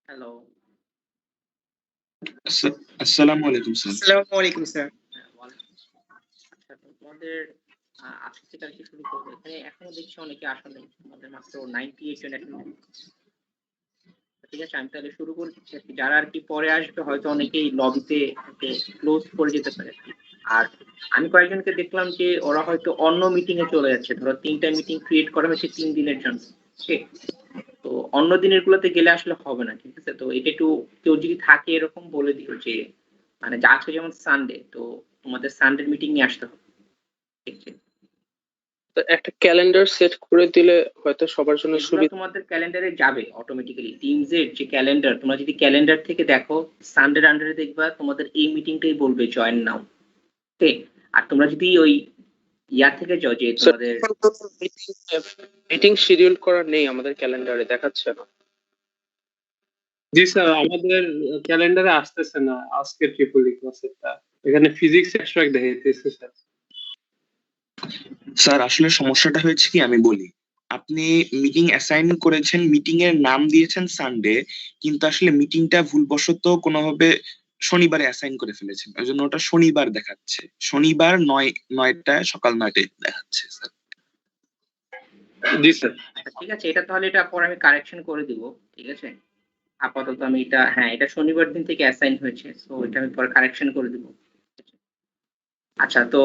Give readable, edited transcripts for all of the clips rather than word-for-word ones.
Hello. আসসালামু আলাইকুম sir. আসসালামু আলাইকুম স্যার। হ্যাঁ, ওয়ালাইকুম আসসালাম। আচ্ছা, তো তোমাদের আজকে থেকে আরকি শুরু করবো। এখানে এখনো দেখছি অনেকে আসা নেই। আমাদের মাত্র 98 জন অ্যাটেন্ডেন্স। ঠিক আছে, আমি তাহলে শুরু করে দিচ্ছি আরকি। যারা আরকি পরে আসবে হয়তো অনেকেই লবিতে হয়তো ক্লোজ করে যেতে পারে আরকি। আর আমি কয়েকজনকে দেখলাম যে ওরা হয়তো অন্য মিটিং এ চলে যাচ্ছে। ধরো ৩ টা মিটিং ক্রিয়েট করা হয়েছে ৩ দিনের জন্য। ঠিক? তো অন্য দিনের গুলোতে গেলে আসলে হবে না। ঠিক আছে? তো এটা একটু কেউ যদি থাকে এরকম বলে দিও যে মানে যে আজকে যেমন সানডে তো তোমাদের সানডের মিটিং নিয়ে আসতে হবে। ঠিক আছে? তো একটা ক্যালেন্ডার সেট করে দিলে হয়তো সবার জন্য এগুলো সুবিধা। তোমাদের ক্যালেন্ডারে যাবে অটোমেটিক্যালি। টিমস এর যে ক্যালেন্ডার তোমরা যদি ক্যালেন্ডার থেকে দেখো সানডের আন্ডারে দেখবা তোমাদের এই মিটিংটাই বলবে জয়েন নাও। ওকে? আর তোমরা যদি ওই ইয়া থেকে যাও যে তোমাদের মিটিং শিডিউল করা নেই আমাদের ক্যালেন্ডারে, দেখাচ্ছে না। জি স্যার, আমাদের ক্যালেন্ডারে আসতেছে না আজকে ট্রিপল ই ক্লাসেরটা। এখানে ফিজিক্স এক্সট্রাক্ট দেখাইতেছে স্যার। স্যার আসলে সমস্যাটা হয়েছে কি আমি বলি। আপনি মিটিং অ্যাসাইন করেছেন, মিটিং এর নাম দিয়েছেন সানডে, কিন্তু আসলে মিটিংটা ভুলবশত কোনোভাবে শনিবারে অ্যাসাইন করে ফেলেছেন। ওই জন্য ওটা শনিবার দেখাচ্ছে। শনিবার ৯টায় সকাল ৯টায় দেখাচ্ছে স্যার। জি স্যার। আচ্ছা ঠিক আছে, এটা তাহলে এটা পরে আমি কারেকশন করে দিব। ঠিক আছে? আপাতত আমি এটা হ্যাঁ, এটা শনিবার দিন থেকে অ্যাসাইন হয়েছে। সো এটা আমি পরে কারেকশন করে দিব। আচ্ছা, তো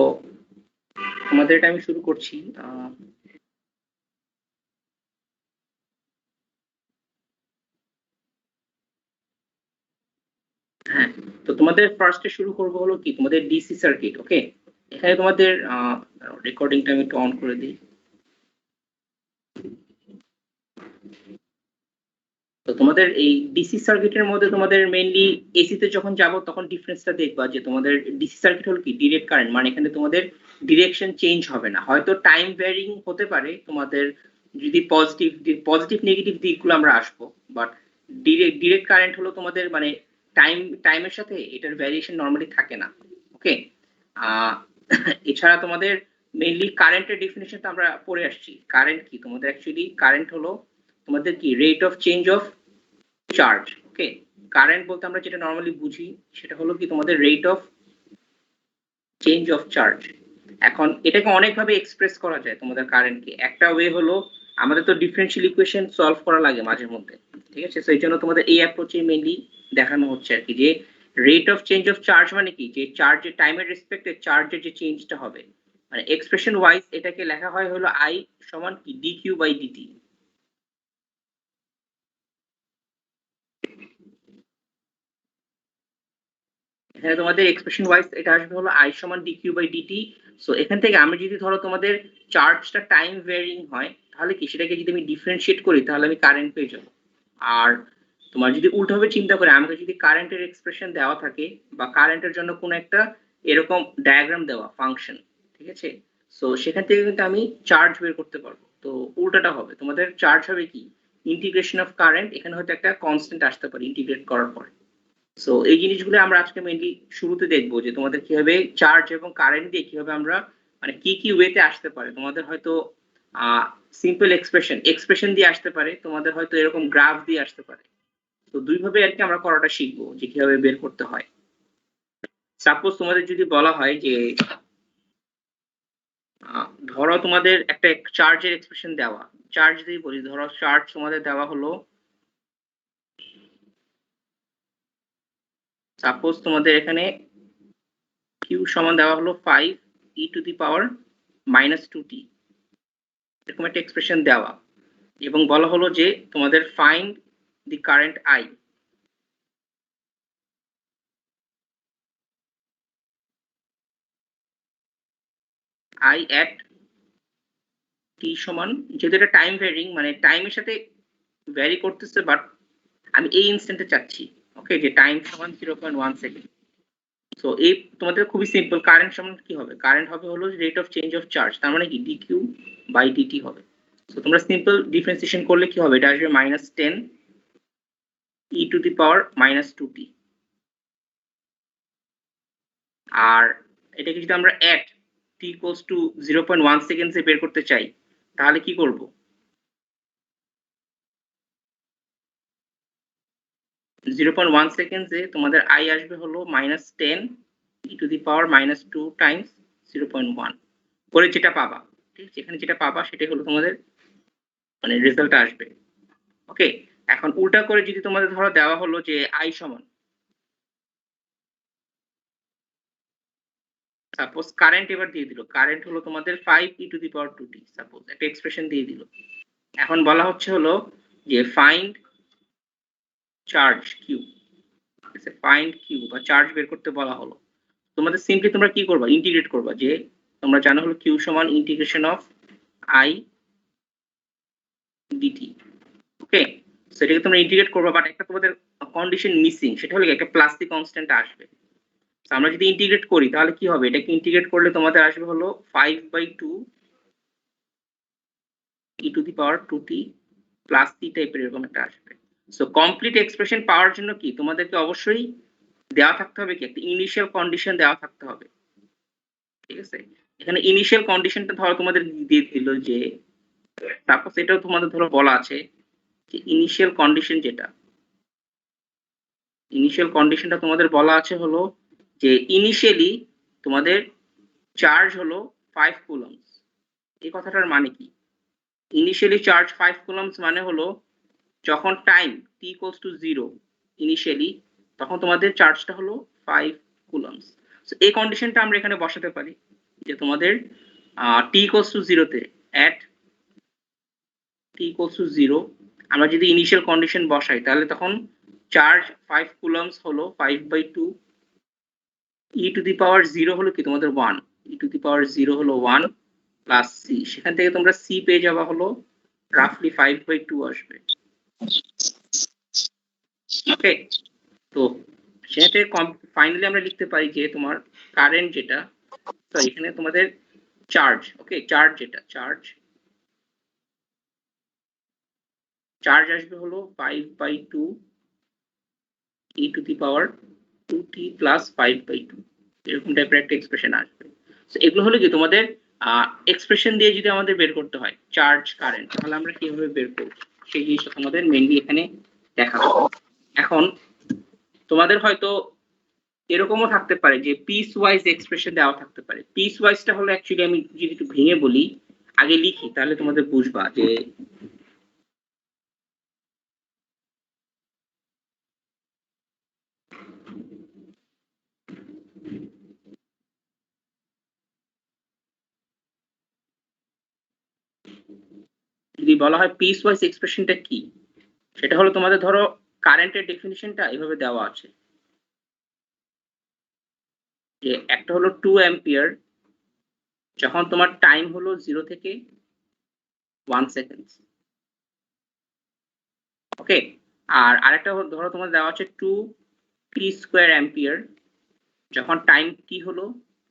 তোমাদের এটা আমি শুরু করছি। হ্যাঁ, তো তোমাদের ফার্স্টে শুরু করব হলো কি তোমাদের ডিসি সার্কিট। ওকে? এখানে তোমাদের রেকর্ডিংটা আমি একটু অন করে দিই। তো তোমাদের এই ডিসি সার্কিটের মধ্যে তোমাদের মেইনলি এসি তে যখন যাব তখন ডিফারেন্সটা দেখবা যে তোমাদের ডিসি সার্কিট হলো কি ডিরেক্ট কারেন্ট, মানে এখানে তোমাদের ডিরেকশন চেঞ্জ হবে না। হয়তো টাইম ভ্যারিং হতে পারে তোমাদের, যদি পজিটিভ নেগেটিভ দিকগুলো আমরা আসবো, বাট ডিরেক্ট কারেন্ট হলো তোমাদের মানে টাইমের সাথে এটার ভ্যারিয়েশন নরমালি থাকে না। ওকে? এছাড়া তোমাদের মেইনলি কারেন্টের ডেফিনিশনটা আমরা পড়ে আসছি। কারেন্ট কি? তোমাদের অ্যাকচুয়ালি কারেন্ট হলো তোমাদের কি rate of change of charge. Okay? Current বলতে আমরা যেটা নরমালি বুঝি সেটা হলো কি তোমাদের rate of change of charge. এখন এটাকে অনেকভাবে এক্সপ্রেস করা যায় তোমাদের কারেন্টকে। একটা ওয়ে হলো আমাদের তো ডিফারেনশিয়াল ইকুয়েশন সলভ করা লাগে মাঝে মধ্যে। ঠিক আছে? সো এই জন্য তোমাদের এই অ্যাপ্রোচে মেইনলি দেখানো হচ্ছে আর কি যে rate of change of charge মানে কি যে চার্জের টাইমের রেসপেক্টে চার্জের যে চেঞ্জটা হবে, মানে এক্সপ্রেশন ওয়াইজ এটাকে লেখা হয় হলো I সমান কি dq বাই dt। এখানে তোমাদের এক্সপ্রেশন ওয়াইজ এটা আসবে হলো I সমান dq বাই dt। সো এখান থেকে আমি যদি ধরো তোমাদের চার্জটা টাইম ভ্যারিং হয় তাহলে কি সেটাকে যদি আমি ডিফারেন্সিয়েট করি তাহলে আমি কারেন্ট পেয়ে যাব। আর তোমার যদি উল্টোভাবে চিন্তা করে আমাকে যদি কারেন্টের এক্সপ্রেশন দেওয়া থাকে বা কারেন্টের জন্য কোনো একটা এরকম ডায়াগ্রাম দেওয়া ফাংশন, ঠিক আছে? সো সেখান থেকে কিন্তু আমি চার্জ বের করতে পারবো। তো উল্টাটা হবে তোমাদের চার্জ হবে কি ইন্টিগ্রেশন অফ কারেন্ট, এখানে হয়তো একটা কনস্ট্যান্ট আসতে পারে ইন্টিগ্রেট করার পরে। সো এই জিনিসগুলো আমরা আজকে মেইনলি শুরুতে দেখবো যে তোমাদের কিভাবে চার্জ এবং কারেন্ট দিয়ে কিভাবে আমরা মানে কি ওয়েতে আসতে পারে। তোমাদের হয়তো সিম্পল এক্সপ্রেশন দিয়ে আসতে পারে, তোমাদের হয়তো এরকম গ্রাফ দিয়ে আসতে পারে। তো দুই ভাবে আর কি আমরা করাটা শিখবো যে কিভাবে বের করতে হয়। সাপোজ তোমাদের যদি বলা হয় যে ধরো তোমাদের একটা চার্জের এক্সপ্রেশন দেওয়া, চার্জ দিয়ে বলি, ধরো চার্জ তোমাদের দেওয়া হলো, সাপোজ তোমাদের এখানে q সমান দেওয়া হলো 5 e to the power -2t, এরকম একটা এক্সপ্রেশন দেওয়া, এবং বলা হলো যে তোমাদের find the current I at t সমান, যেহেতু এটা টাইম ভ্যারিং মানে টাইমের সাথে ভ্যারি করতেছে, বাট আমি এই ইনস্ট্যান্টে চাচ্ছি। ওকে? যে টাইম সমান 0.1 সেকেন্ড। সো এই তোমাদের খুবই সিম্পল, কারেন্ট সমান কি হবে? কারেন্ট হবে হলো rate of change of charge, তার মানে কি dq বাই dt হবে। সো তোমরা সিম্পল ডিফারেন্সিয়েশন করলে কি হবে? এটা আসবে -10 e to the power -2t। আর এটাকে যদি আমরা at t equals to 0.1 সেকেন্ডসে বের করতে চাই তাহলে কি করব? 0.1 সেকেন্ডে তোমাদের আই আসবে হলো -10 e⁻² টাইমস 0.1 করে যেটা পাবা, ঠিক আছে? এখানে যেটা পাবা সেটাই হলো তোমাদের মানে রেজাল্ট আসবে। ওকে, এখন উল্টা করে যদি তোমাদের ধরো দেওয়া হলো যে আই সমান সাপোজ কারেন্ট এবার দিয়ে দিল, কারেন্ট হলো তোমাদের 5 e⁻²t, সাপোজ একটা এক্সপ্রেশন দিয়ে দিল। এখন বলা হচ্ছে হলো যে ফাইন্ড চার্জ কিউ, ঠিক আছে? ফাইন্ড কিউ বা চার্জ বের করতে বলা হলো। তোমাদের সিম্পলি তোমরা কি করবা, ইন্টিগ্রেট করবা। যে তোমরা জানো হলো কিউ সমান ইন্টিগ্রেশন অফ আই ডিটি। ওকে, সেটাকে তোমরা ইন্টিগ্রেট করবা, বাট একটা তোমাদের কন্ডিশন মিসিং, সেটা হলো একটা প্লাস দি কনস্ট্যান্ট আসবে। তো আমরা যদি ইন্টিগ্রেট করি তাহলে কি হবে, এটাকে ইন্টিগ্রেট করলে তোমাদের আসবে হলো 5/2 e⁻²t প্লাস t টাইপের এরকম একটা আসবে। সো কমপ্লিট এক্সপ্রেশন পাওয়ার জন্য কি তোমাদেরকে অবশ্যই দেওয়া থাকতে হবে কি একটা ইনিশিয়াল কন্ডিশন দেওয়া থাকতে হবে, ঠিক আছে? এখানে ইনিশিয়াল কন্ডিশনটা ধরো তোমাদের দিয়ে দিল যে, তারপর এটাও তোমাদের ধরো বলা আছে যে ইনিশিয়াল কন্ডিশন যেটা, ইনিশিয়াল কন্ডিশনটা তোমাদের বলা আছে হলো যে ইনিশিয়ালি তোমাদের চার্জ হলো 5 কুলম্বস। এই কথাটার মানে কি, ইনিশিয়ালি চার্জ 5 কুলম্বস মানে হলো যখন টাইম t = 0 ইনিশিয়ালি, তখন তোমাদের চার্জটা হলো 5 কুলম্বস। সো এই কন্ডিশনটা আমরা এখানে বসাতে পারি যে তোমাদের t = 0 তে at t = 0 আমরা যদি ইনিশিয়াল কন্ডিশন বসাই তাহলে তখন চার্জ 5 কুলম্বস হলো 5/2 e⁻0 হলো কি তোমাদের 1, e⁻0 হলো 1 প্লাস c, সেখান থেকে তোমরা c পেয়ে যাবা হলো রাফলি 5/2 আসবে। ওকে, তো সেটা ফাইনালি আমরা লিখতে পারি যে তোমার কারেন্ট যেটা, তো এখানে তোমাদের চার্জ, ওকে, চার্জ যেটা চার্জ আসবে হলো 5/2 e⁻²t প্লাস 5/2, এরকম টাইপের একটা এক্সপ্রেশন আসবে। তো এগুলো হলো কি তোমাদের এক্সপ্রেশন দিয়ে যদি আমাদের বের করতে হয় চার্জ কারেন্ট, তাহলে আমরা কিভাবে বের করব সেই জিনিসটা তোমাদের মেইনলি এখানে দেখাবো। এখন তোমাদের হয়তো এরকমও থাকতে পারে যে পিস ওয়াইজ এক্সপ্রেশন দেওয়া থাকতে পারে। পিস ওয়াইজটা হলো অ্যাকচুয়ালি আমি যদি একটু ভেঙে বলি, আগে লিখি, তাহলে তোমাদের বুঝবা যে যদি বলা হয় পিস ওয়াইজ এক্সপ্রেশনটা কি, সেটা হলো তোমাদের ধরো কারেন্টের ডেফিনিশনটা এভাবে দেওয়া আছে যে একটা হলো 2 অ্যাম্পিয়ার যখন তোমার টাইম হলো 0 থেকে 1 সেকেন্ড। ওকে, আর আরেকটা ধরো তোমার দেওয়া আছে 2p² অ্যাম্পিয়ার যখন টাইম কি হলো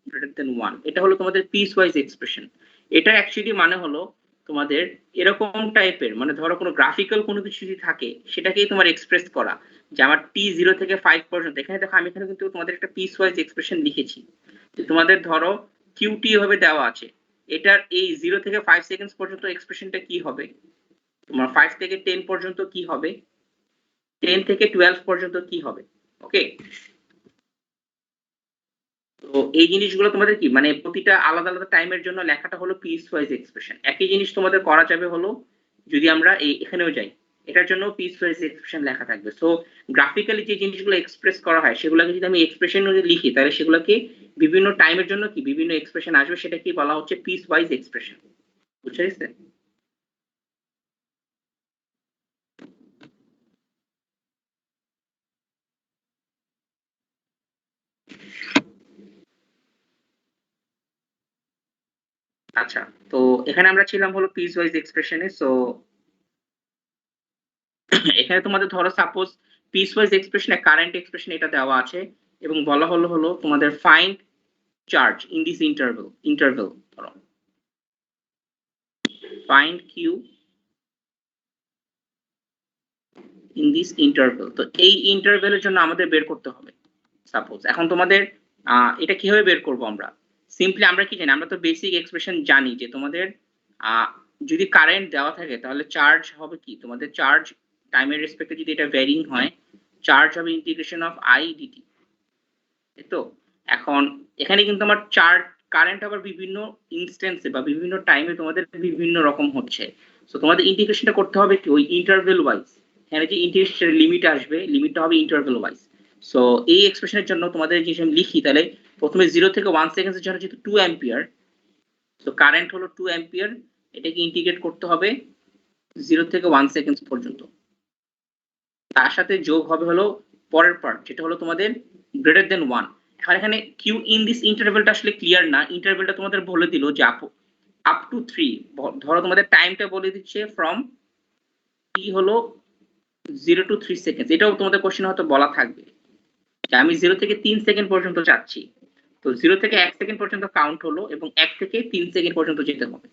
গ্রেটার দেন 1। এটা হলো তোমাদের পিস ওয়াইজ এক্সপ্রেশন। এটা অ্যাকচুয়ালি মানে হলো তোমাদের এরকম টাইপের, মানে ধরো কোনো গ্রাফিক্যাল কোনো কিছু যদি থাকে সেটাকেই তোমার এক্সপ্রেস করা, যে আমার t 0 থেকে 5 পর্যন্ত। এখানে দেখো আমি এখানে কিন্তু তোমাদের একটা পিস ওয়াইজ এক্সপ্রেশন লিখেছি যে তোমাদের ধরো qt এভাবে দেওয়া আছে, এটার এই 0 থেকে 5 সেকেন্ডস পর্যন্ত এক্সপ্রেশনটা কি হবে, তোমার 5 থেকে 10 পর্যন্ত কি হবে, 10 থেকে 12 পর্যন্ত কি হবে। ওকে, তো এই জিনিসগুলো তোমাদের কি মানে প্রতিটা আলাদা আলাদা টাইমের জন্য লেখাটা হলো পিস ওয়াইজ এক্সপ্রেশন। একই জিনিস তোমাদের করা যাবে হলো যদি আমরা এখানেও যাই, এটার জন্য পিস ওয়াইজ এক্সপ্রেশন লেখা থাকবে। সো গ্রাফিক্যালি যে জিনিসগুলো এক্সপ্রেস করা হয় সেগুলোকে যদি আমি এক্সপ্রেশন লিখি তাহলে সেগুলোকে বিভিন্ন টাইমের জন্য কি বিভিন্ন এক্সপ্রেশন আসবে, সেটা কি বলা হচ্ছে পিস ওয়াইজ এক্সপ্রেশন। বুঝতে পেরেছেন? আচ্ছা, তো এখানে আমরা ছিলাম হলো পিস ওয়াইজ এক্সপ্রেশনে। সো এখানে তোমাদের ধরো সাপোজ পিস ওয়াইজ এক্সপ্রেশনে কারেন্ট এক্সপ্রেশন এটা দেওয়া আছে এবং বলা হলো তোমাদের find charge in this interval ধরো find Q in this interval. তো এই ইন্টারভেলের জন্য আমাদের বের করতে হবে সাপোজ। এখন তোমাদের এটা কিভাবে বের করব আমরা, সিম্পলি আমরা কি জানি, আমরা তো বেসিক এক্সপ্রেশন জানি যে তোমাদের যদি কারেন্ট দেওয়া থাকে তাহলে চার্জ হবে কি তোমাদের চার্জ টাইমের রেসপেক্টে যদি এটা ভ্যারিং হয় চার্জ হবে ইন্টিগ্রেশন অফ আই ডিটি। তো এখন এখানে কিন্তু আমার চার্জ কারেন্ট আবার বিভিন্ন ইনস্ট্যান্সে বা বিভিন্ন টাইমে তোমাদের বিভিন্ন রকম হচ্ছে। সো তোমাদের ইন্টিগ্রেশনটা করতে হবে কি ওই ইন্টারভেল ওয়াইজ। এখানে যে ইন্টিগ্রেশনের লিমিট আসবে, লিমিটটা হবে ইন্টারভেল ওয়াইজ। সো এই এক্সপ্রেশনের জন্য তোমাদের যদি আমি লিখি তাহলে প্রথমে 0 থেকে 1 সেকেন্ডের জন্য যেহেতু 2 অ্যাম্পিয়ার, সো কারেন্ট হলো 2 অ্যাম্পিয়ার, এটাকে ইন্টিগ্রেট করতে হবে 0 থেকে 1 সেকেন্ড পর্যন্ত। তার সাথে যোগ হবে হলো পরের পার্ট, যেটা হলো তোমাদের গ্রেটার দেন 1। এখন এখানে কিউ ইন দিস ইন্টারভেলটা আসলে ক্লিয়ার না। ইন্টারভেলটা তোমাদের বলে দিল যে আপ টু 3, ধরো তোমাদের টাইমটা বলে দিচ্ছে ফ্রম টি হলো 0 to 3 সেকেন্ড। এটাও তোমাদের কোশ্চেন হয়তো বলা থাকবে যে আমি 0 থেকে 3 সেকেন্ড পর্যন্ত যাচ্ছি। তো 0 থেকে 1 সেকেন্ড পর্যন্ত কাউন্ট হলো এবং 1 থেকে 3 সেকেন্ড পর্যন্ত যেতে হবে।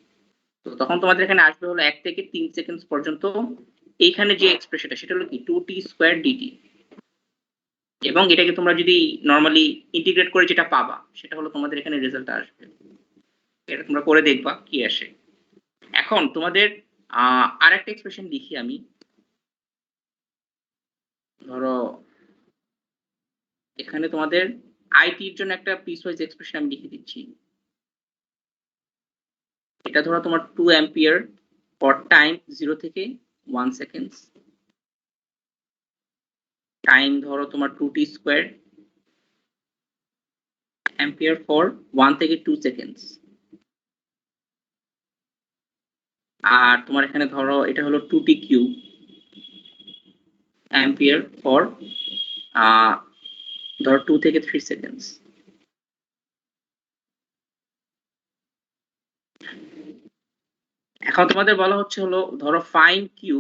তো তখন তোমাদের এখানে আসবে হলো 1 থেকে 3 সেকেন্ড পর্যন্ত। এইখানে যে এক্সপ্রেশনটা সেটা হলো কি 2t স্কয়ার ডিটি, এবং এটাকে তোমরা যদি নরমালি ইন্টিগ্রেট করে যেটা পাবা সেটা হলো তোমাদের এখানে রেজাল্ট আসবে। এটা তোমরা করে দেখবা কি আসে। এখন তোমাদের আরেকটা এক্সপ্রেশন লিখি আমি। ধরো এখানে তোমাদের আইটি এর জন্য একটা পিসওয়াইজ এক্সপ্রেশন আমি লিখে দিচ্ছি। এটা ধরো তোমার 2 অ্যাম্পিয়ার ফর টাইম 0 থেকে 1 সেকেন্ড, টাইম ধরো তোমার 2t স্কয়ার, অ্যাম্পিয়ার ফর 1 থেকে 2 সেকেন্ডস। আর তোমার এখানে ধরো এটা হলো 2t কিউব, অ্যাম্পিয়ার ফর ধরো 2 থেকে 3 সেকেন্ডস। এখন তোমাদের বলা হচ্ছে হলো ধরো ফাইন্ড কিউ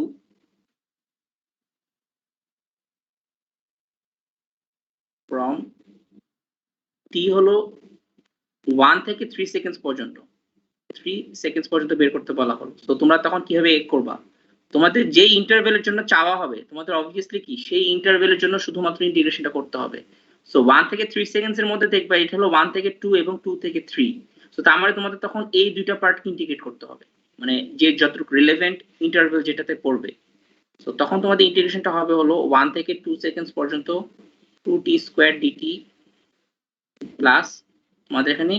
ফ্রম টি হলো 1 থেকে 3 সেকেন্ডস পর্যন্ত, 3 সেকেন্ডস পর্যন্ত বের করতে বলা হলো। তো তোমরা তখন কিভাবে করবা? তোমাদের যে ইন্টারভেলের জন্য চাওয়া হবে তোমাদের অবভিয়াসলি কি সেই ইন্টারভেলের জন্য শুধুমাত্র ইন্টিগ্রেশনটা করতে হবে। সো 1 থেকে 3 সেকেন্ডস এর মধ্যে দেখবা এটা হলো 1 থেকে 2 এবং 2 থেকে 3। সো তার মানে তোমাদের তখন এই দুইটা পার্টকে ইন্টিগ্রেট করতে হবে, মানে যে যতটুকু রিলেভেন্ট ইন্টারভেল যেটাতে পড়বে। সো তখন তোমাদের ইন্টিগ্রেশনটা হবে হলো 1 থেকে 2 সেকেন্ডস পর্যন্ত 2t স্কয়ার ডিটি প্লাস তোমাদের এখানে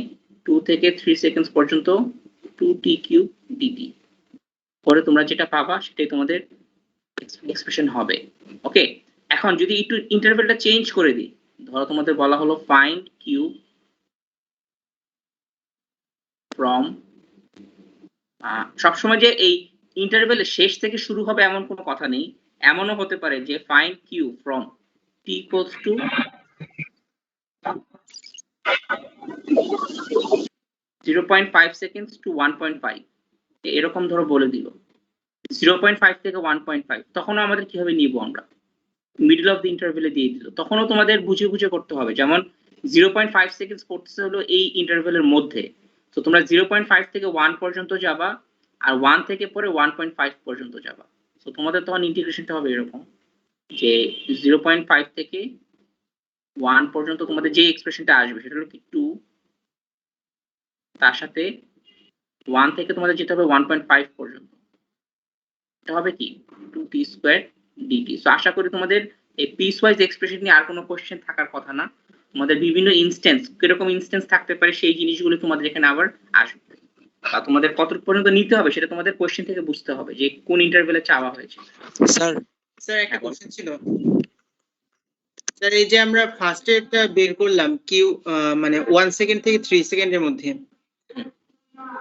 2 থেকে 3 সেকেন্ডস পর্যন্ত 2t কিউব ডিটি। পরে তোমরা যেটা পাবা সেটাই তোমাদের এক্সপ্রেশন হবে। ওকে, এখন যদি একটু ইন্টারভেলটা চেঞ্জ করে দিই, ধরো তোমাদের বলা হলো ফাইন্ড কিউ ফ্রম, সবসময় যে এই ইন্টারভেলের শেষ থেকে শুরু হবে এমন কোনো কথা নেই। এমনও হতে পারে যে find Q from t equals to 0.5 seconds to 1.5, এরকম ধরো বলে দিল 0.5 থেকে 1.5, তখনও আমাদের কিভাবে নিব আমরা মিডল অফ দ্য ইন্টারভেলে দিয়ে দিল। তখনও তোমাদের বুঝে বুঝে করতে হবে। যেমন 0.5 সেকেন্ডস পড়তেছে হলো এই ইন্টারভেলের মধ্যে, তো তোমরা 0.5 থেকে 1 পর্যন্ত যাবা আর 1 থেকে পরে 1.5 পর্যন্ত যাবা। তো তোমাদের তখন ইন্টিগ্রেশনটা হবে এরকম যে 0.5 থেকে 1 পর্যন্ত তোমাদের যে এক্সপ্রেশনটা আসবে সেটা হলো কি 2, তার সাথে 1 থেকে তোমাদের যেতে হবে 1.5 পর্যন্ত, এটা হবে কি 2t স্কয়ার ডিটি। সো আশা করি তোমাদের এই পিসওয়াইজ এক্সপ্রেশন নিয়ে আর কোনো কোশ্চেন থাকার কথা না। তোমাদের বিভিন্ন ইনস্ট্যান্স কিরকম ইনস্ট্যান্স থাকতে পারে সেই জিনিসগুলো তোমাদের এখানে আবার আসবে, বা তোমাদের কত পর্যন্ত নিতে হবে সেটা তোমাদের কোশ্চেন থেকে বুঝতে হবে যে কোন ইন্টারভেলে চাওয়া হয়েছে। স্যার একটা কোশ্চেন ছিল স্যার, এই যে আমরা ফার্স্টে একটা বের করলাম কিউ মানে 1 সেকেন্ড থেকে 3 সেকেন্ডের মধ্যে,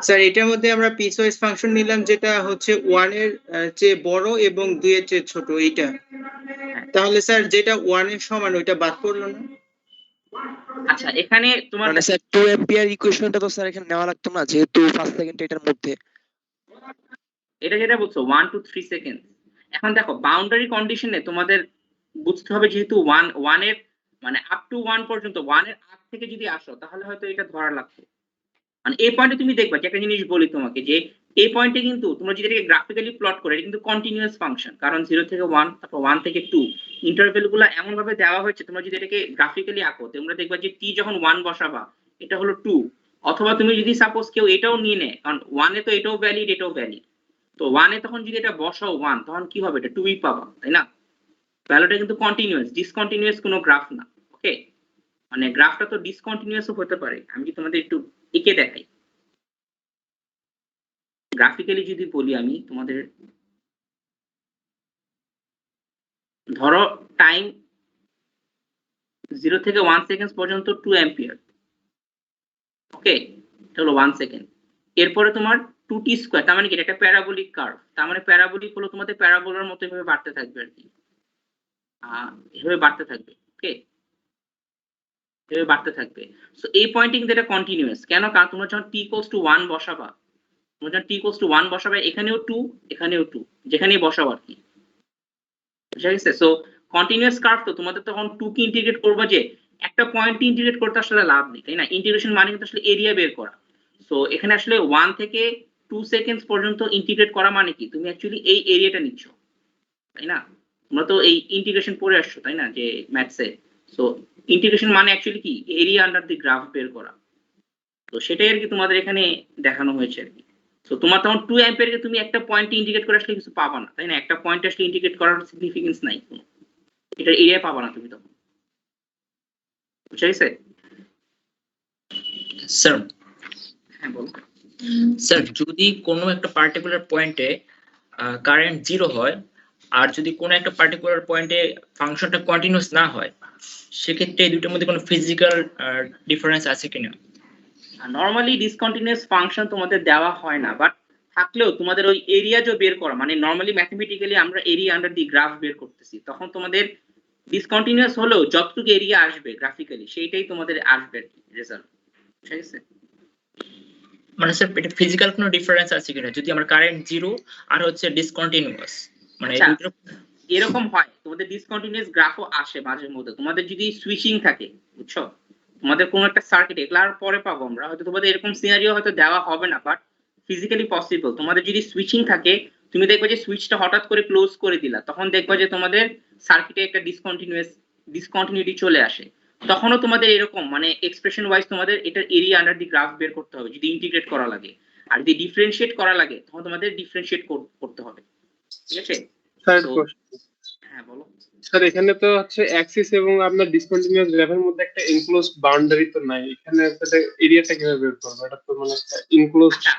স্যার এটার মধ্যে আমরা পিসওয়াইজ ফাংশন নিলাম যেটা হচ্ছে 1 এর চেয়ে বড় এবং 2 এর চেয়ে ছোট এইটা, তাহলে স্যার যেটা 1 এর সমান ওইটা বাদ পড়লো না? আচ্ছা এখানে তোমার মানে স্যার 2 অ্যাম্পিয়ার ইকুয়েশনটা তো স্যার এখানে নেওয়া লাগতো না, যেহেতু 5 সেকেন্ড এটার মধ্যে। এটা যেটা বলছো 1 to 3 সেকেন্ড, এখন দেখো বাউন্ডারি কন্ডিশনে তোমাদের বুঝতে হবে যেহেতু 1 এর মানে আপ টু 1 পর্যন্ত 1 এর আগ থেকে যদি আসো তাহলে হয়তো এটা ধরা লাগতো। মানে এই পয়েন্টে তুমি দেখবা যে একটা জিনিস বলি তোমাকে যে এই পয়েন্টে কিন্তু তোমরা যদি এটাকে গ্রাফিক্যালি প্লট করে এটা কিন্তু কন্টিনিউয়াস ফাংশন, কারণ 0 থেকে 1 তারপর 1 থেকে 2 ইন্টারভেলগুলো এমন ভাবে দেওয়া হয়েছে তোমরা যদি এটাকে গ্রাফিক্যালি আঁকো তোমরা দেখবা যে t যখন 1 বসাবা এটা হলো 2, অথবা তুমি যদি সাপোজ কেউ এটাও নিয়ে নেয়, কারণ 1 এ তো এটাও ভ্যালিড এটাও ভ্যালিড, তো 1 এ তখন যদি এটা বসাও 1 তখন কি হবে এটা 2ই পাবা, তাই না? ভ্যালুটা কিন্তু কন্টিনিউয়াস, ডিসকন্টিনিউয়াস কোনো গ্রাফ না। ওকে, মানে গ্রাফটা তো ডিসকন্টিনিউয়াসও হতে পারে। আমি কি তোমাদের একটু এঁকে দেখাই, গ্রাফিক্যালি যদি বলি আমি তোমাদের, ধরো টাইম 0 থেকে 1 সেকেন্ড পর্যন্ত 2 অ্যাম্পিয়ার। ওকে, এটা হলো 1 সেকেন্ড। এরপরে তোমার 2t স্কয়ার, তার মানে কি এটা একটা প্যারাবোলিক কার্ভ, তার মানে প্যারাবোলিক হলো তোমাদের প্যারাবোলার মতো এভাবে বাড়তে থাকবে আর কি, এভাবে বাড়তে থাকবে। ওকে, এভাবে বাড়তে থাকবে। সো এই পয়েন্টে কিন্তু এটা কন্টিনিউয়াস। কেন? কারণ তোমরা যখন t = 1 বসাবা, তোমরা যখন t = 1 বসাবে, এখানেও 2, এখানেও 2, যেখানেই বসাবো আর কি, বুঝা গেছে? সো কন্টিনিউয়াস কার্ভ তো তোমাদের তখন 2 কে ইন্টিগ্রেট করবা, যে একটা পয়েন্টে ইন্টিগ্রেট করতে আসলে লাভ নেই, তাই না? ইন্টিগ্রেশন মানে কিন্তু আসলে এরিয়া বের করা। সো এখানে আসলে 1 থেকে 2 সেকেন্ড পর্যন্ত ইন্টিগ্রেট করা মানে কি, তুমি অ্যাকচুয়ালি এই এরিয়াটা নিচ্ছ, তাই না? তোমরা তো এই ইন্টিগ্রেশন পড়ে আসছো, তাই না, যে ম্যাথসে। সো ইন্টিগ্রেশন মানে অ্যাকচুয়ালি কি, এরিয়া আন্ডার দি গ্রাফ বের করা। তো সেটাই আর কি তোমাদের এখানে দেখানো হয়েছে আর কি। তো তোমার তখন 2 অ্যাম্পিয়ারকে তুমি একটা পয়েন্টে ইন্টিগ্রেট করে আসলে কিছু পাবা না, তাই না? একটা পয়েন্টে আসলে ইন্টিগ্রেট করার সিগনিফিকেন্স নাই কোনো, এটার এরিয়া পাবা না তুমি তখন, বুঝা গেছে? স্যার হ্যাঁ বলো। স্যার যদি কোনো একটা পার্টিকুলার পয়েন্টে কারেন্ট 0 হয়, আর যদি কোনো একটা পার্টিকুলার পয়েন্টে ফাংশনটা কন্টিনিউয়াস না হয়, সেক্ষেত্রে এই দুটোর মধ্যে কোনো ফিজিক্যাল ডিফারেন্স আছে কিনা? নরমালি ডিসকন্টিনিউয়াস ফাংশন তোমাদের দেওয়া হয় না, বাট থাকলেও তোমাদের ওই এরিয়া যে বের করা, মানে নরমালি ম্যাথমেটিক্যালি আমরা এরিয়া আন্ডার দি গ্রাফ বের করতেছি, তখন তোমাদের ডিসকন্টিনিউয়াস হলেও যতটুকু এরিয়া আসবে গ্রাফিক্যালি সেইটাই তোমাদের আসবে আর কি রেজাল্ট, ঠিক আছে? মানে স্যার এটা ফিজিক্যাল কোনো ডিফারেন্স আছে কিনা যদি আমার কারেন্ট 0 আর হচ্ছে ডিসকন্টিনিউয়াস, মানে এই আচ্ছা, দুটো? এরকম হয় তোমাদের ডিসকন্টিনিউয়াস গ্রাফও আসে মাঝে মধ্যে, তোমাদের যদি সুইচিং থাকে, বুঝছো? তোমাদের কোনো একটা সার্কিট, এগুলো আর পরে পাবো আমরা, হয়তো তোমাদের এরকম সিনারিও হয়তো দেওয়া হবে না, বাট ফিজিক্যালি পসিবল। তোমাদের যদি সুইচিং থাকে, তুমি দেখবে যে সুইচটা হঠাৎ করে ক্লোজ করে দিলা, তখন দেখবে যে তোমাদের সার্কিটে একটা ডিসকন্টিনিউটি চলে আসে। তখনও তোমাদের এরকম মানে এক্সপ্রেশন ওয়াইজ তোমাদের এটার এরিয়া আন্ডার দি গ্রাফ বের করতে হবে যদি ইন্টিগ্রেট করা লাগে, আর যদি ডিফারেন্সিয়েট করা লাগে তখন তোমাদের ডিফারেন্সিয়েট করতে হবে, ঠিক আছে? স্যার So, হ্যাঁ বলো। স্যার এখানে তো হচ্ছে অ্যাক্সিস এবং আপনার ডিসকন্টিনিউয়াস গ্রাফের মধ্যে একটা এনক্লোজড বাউন্ডারি তো নাই, এখানে এরিয়াটা কিভাবে বের করবো? এটা তো মানে ইনক্লোজড। আচ্ছা,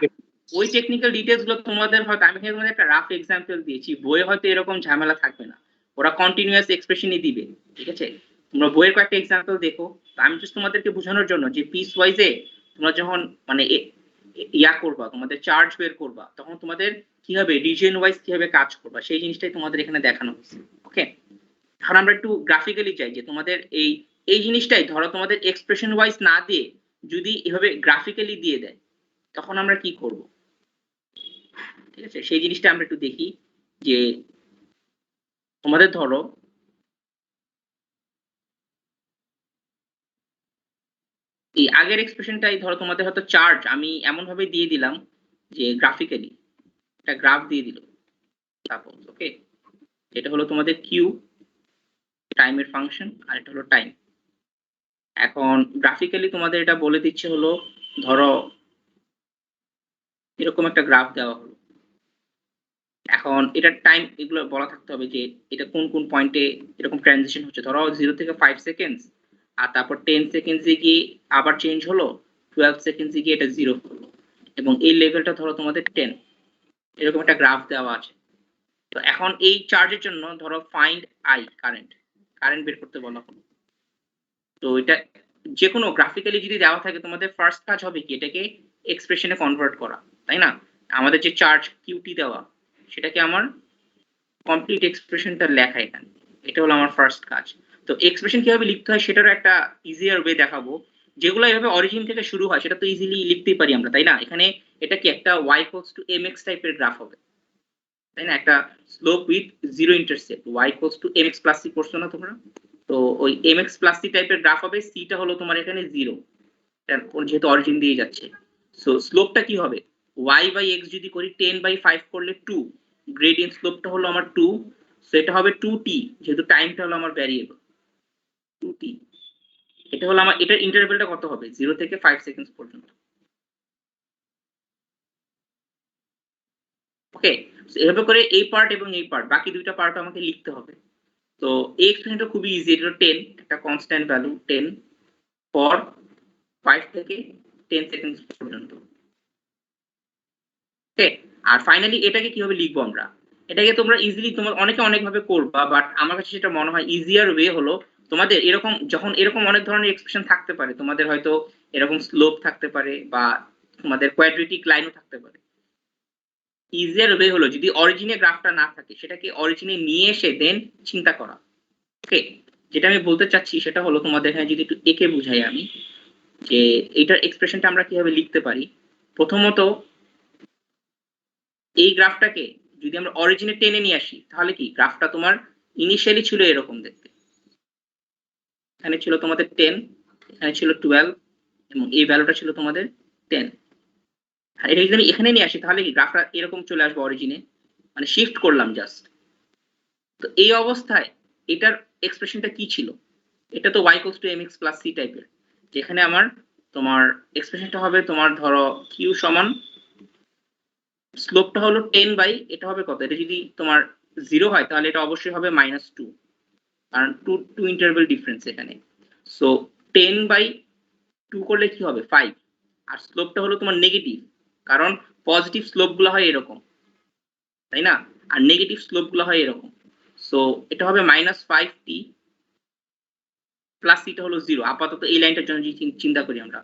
ওই টেকনিক্যাল ডিটেইলস গুলো তোমাদের হয়তো, আমি এখানে তোমাদের একটা রাফ এক্সাম্পল দিয়েছি, বইয়ে হয়তো এরকম ঝামেলা থাকবে না, ওরা কন্টিনিউয়াস এক্সপ্রেশনই দিবে, ঠিক আছে? তোমরা বইয়ের কয়েকটা এক্সাম্পল দেখো। তো আমি জাস্ট তোমাদেরকে বোঝানোর জন্য যে পিস ওয়াইজে তোমরা যখন মানে ইয়া করবা, তোমাদের চার্জ বের করবা, তখন তোমাদের কি হবে, রিজিয়ন ওয়াইজ কিভাবে কাজ করবা, সেই জিনিসটাই তোমাদের এখানে দেখানো হয়েছে। ওকে, এখন আমরা একটু গ্রাফিক্যালি যাই, যে তোমাদের এই এই জিনিসটাই ধরো তোমাদের এক্সপ্রেশন ওয়াইজ না দিয়ে যদি এভাবে গ্রাফিক্যালি দিয়ে দেয়, তখন আমরা কি করব, ঠিক আছে? সেই জিনিসটা আমরা একটু দেখি, যে তোমাদের ধরো এই আগের এক্সপ্রেশনটাই ধরো তোমাদের হয়তো চার্জ আমি এমন ভাবে দিয়ে দিলাম যে গ্রাফিক্যালি একটা গ্রাফ দিয়ে দিল সাপোজ, ওকে, এটা হলো তোমাদের কিউ, টাইমের ফাংশন, আর এটা হলো টাইম। এখন গ্রাফিক্যালি তোমাদের এটা বলে দিচ্ছে হলো, ধরো এরকম একটা গ্রাফ দেওয়া হলো। এখন এটার টাইম এগুলো বলা থাকতে হবে যে এটা কোন কোন পয়েন্টে এরকম ট্রানজিশন হচ্ছে, ধরো 0 থেকে 5 সেকেন্ড, আর তারপর 10 সেকেন্ডসে গিয়ে আবার চেঞ্জ হলো, 12 সেকেন্ডসে গিয়ে এটা 0 হলো, এবং এই লেভেলটা ধরো তোমাদের 10, এরকম একটা গ্রাফ দেওয়া আছে। তো এখন এই চার্জের জন্য ধরো ফাইন্ড আই, কারেন্ট বের করতে বলা হলো। তো এটা যে কোনো গ্রাফিক্যালি যদি দেওয়া থাকে, তোমাদের ফার্স্ট কাজ হবে কি এটাকে এক্সপ্রেশনে কনভার্ট করা, তাই না? আমাদের যে চার্জ কিউটি দেওয়া, সেটাকে আমার কমপ্লিট এক্সপ্রেশনটা লেখা এখানে, এটা হলো আমার ফার্স্ট কাজ। তো এক্সপ্রেশন কিভাবে লিখতে হয় সেটারও একটা ইজিয়ার ওয়ে দেখাবো, যেগুলো এইভাবে অরিজিন থেকে শুরু হয় সেটা তো ইজিলি লিখতেই পারি আমরা, তাই না? এখানে এটা কি একটা y = mx টাইপের গ্রাফ হবে, তাই না? একটা slope with zero intercept, y = mx + c করছো না তোমরা? তো ওই mx + c টাইপের গ্রাফ হবে, c টা হলো তোমার এখানে 0, যেহেতু অরিজিন দিয়ে যাচ্ছে। সো স্লোপটা কি হবে, y/x যদি করি 10/5 করলে 2, গ্রেডিয়েন্ট স্লোপটা হলো আমার 2, সো এটা হবে 2t, যেহেতু টাইমটা হলো আমার ভ্যারিয়েবল 2t। এটা হলো আমার, এটার ইন্টারভ্যালটা কত হবে, 0 থেকে 5 সেকেন্ড পর্যন্ত। ওকে, এভাবে করে এই পার্ট এবং এই পার্ট, বাকি দুইটা পার্ট আমাকে লিখতে হবে। তো এই এক্সপ্রেশনটা খুবই ইজি, এটা 10 একটা কনস্ট্যান্ট ভ্যালু 10 ফর 5 থেকে 10 সেকেন্ড পর্যন্ত। ওকে, আর ফাইনালি এটাকে কিভাবে লিখবো আমরা? এটাকে তোমরা ইজিলি তোমরা অনেকে অনেকভাবে করবা, বাট আমার কাছে যেটা মনে হয় ইজিয়ার ওয়ে হলো তোমাদের এরকম যখন এরকম অনেক ধরনের এক্সপ্রেশন থাকতে পারে, তোমাদের হয়তো এরকম স্লোপ থাকতে পারে বা তোমাদের কোয়াড্রেটিক লাইনও থাকতে পারে। ইজিয়ার ওয়ে হলো যদি অরিজিনে গ্রাফটা না থাকে সেটাকে অরিজিনে নিয়ে এসে দেন চিন্তা করা। ওকে, যেটা আমি বলতে চাচ্ছি সেটা হলো তোমাদের এখানে যদি একটু এঁকে বুঝাই আমি, যে এইটার এক্সপ্রেশনটা আমরা কিভাবে লিখতে পারি। প্রথমত এই গ্রাফটাকে যদি আমরা অরিজিনে টেনে নিয়ে আসি তাহলে কি গ্রাফটা তোমার ইনিশিয়ালি ছিল এরকম দেখতে, এখানে ছিল তোমাদের 10, এখানে ছিল 12 এবং এই ভ্যালুটা ছিল তোমাদের 10। আর এটা যদি আমি এখানে নিয়ে আসি তাহলে কি গ্রাফটা এরকম চলে আসবে অরিজিনে, মানে শিফট করলাম জাস্ট। তো এই অবস্থায় এটার এক্সপ্রেশনটা কি ছিল? এটা তো y = mx + c টাইপের, যেখানে আমার তোমার এক্সপ্রেশনটা হবে তোমার ধরো q সমান স্লোপটা হলো 10 বাই এটা হবে কত? এটা যদি তোমার 0 হয় তাহলে এটা অবশ্যই হবে -2, কারণ 2 ইন্টারভ্যাল ডিফারেন্স এখানে। সো 10 বাই 2 করলে কি হবে 5, আর স্লোপটা হলো তোমার নেগেটিভ, কারণ পজিটিভ স্লোপগুলো হয় এরকম, তাই না? আর নেগেটিভ স্লোপগুলো হয় এরকম। সো এটা হবে -5t প্লাস এটা হলো 0। আপাতত এই লাইনটার জন্য যদি চিন্তা করি আমরা,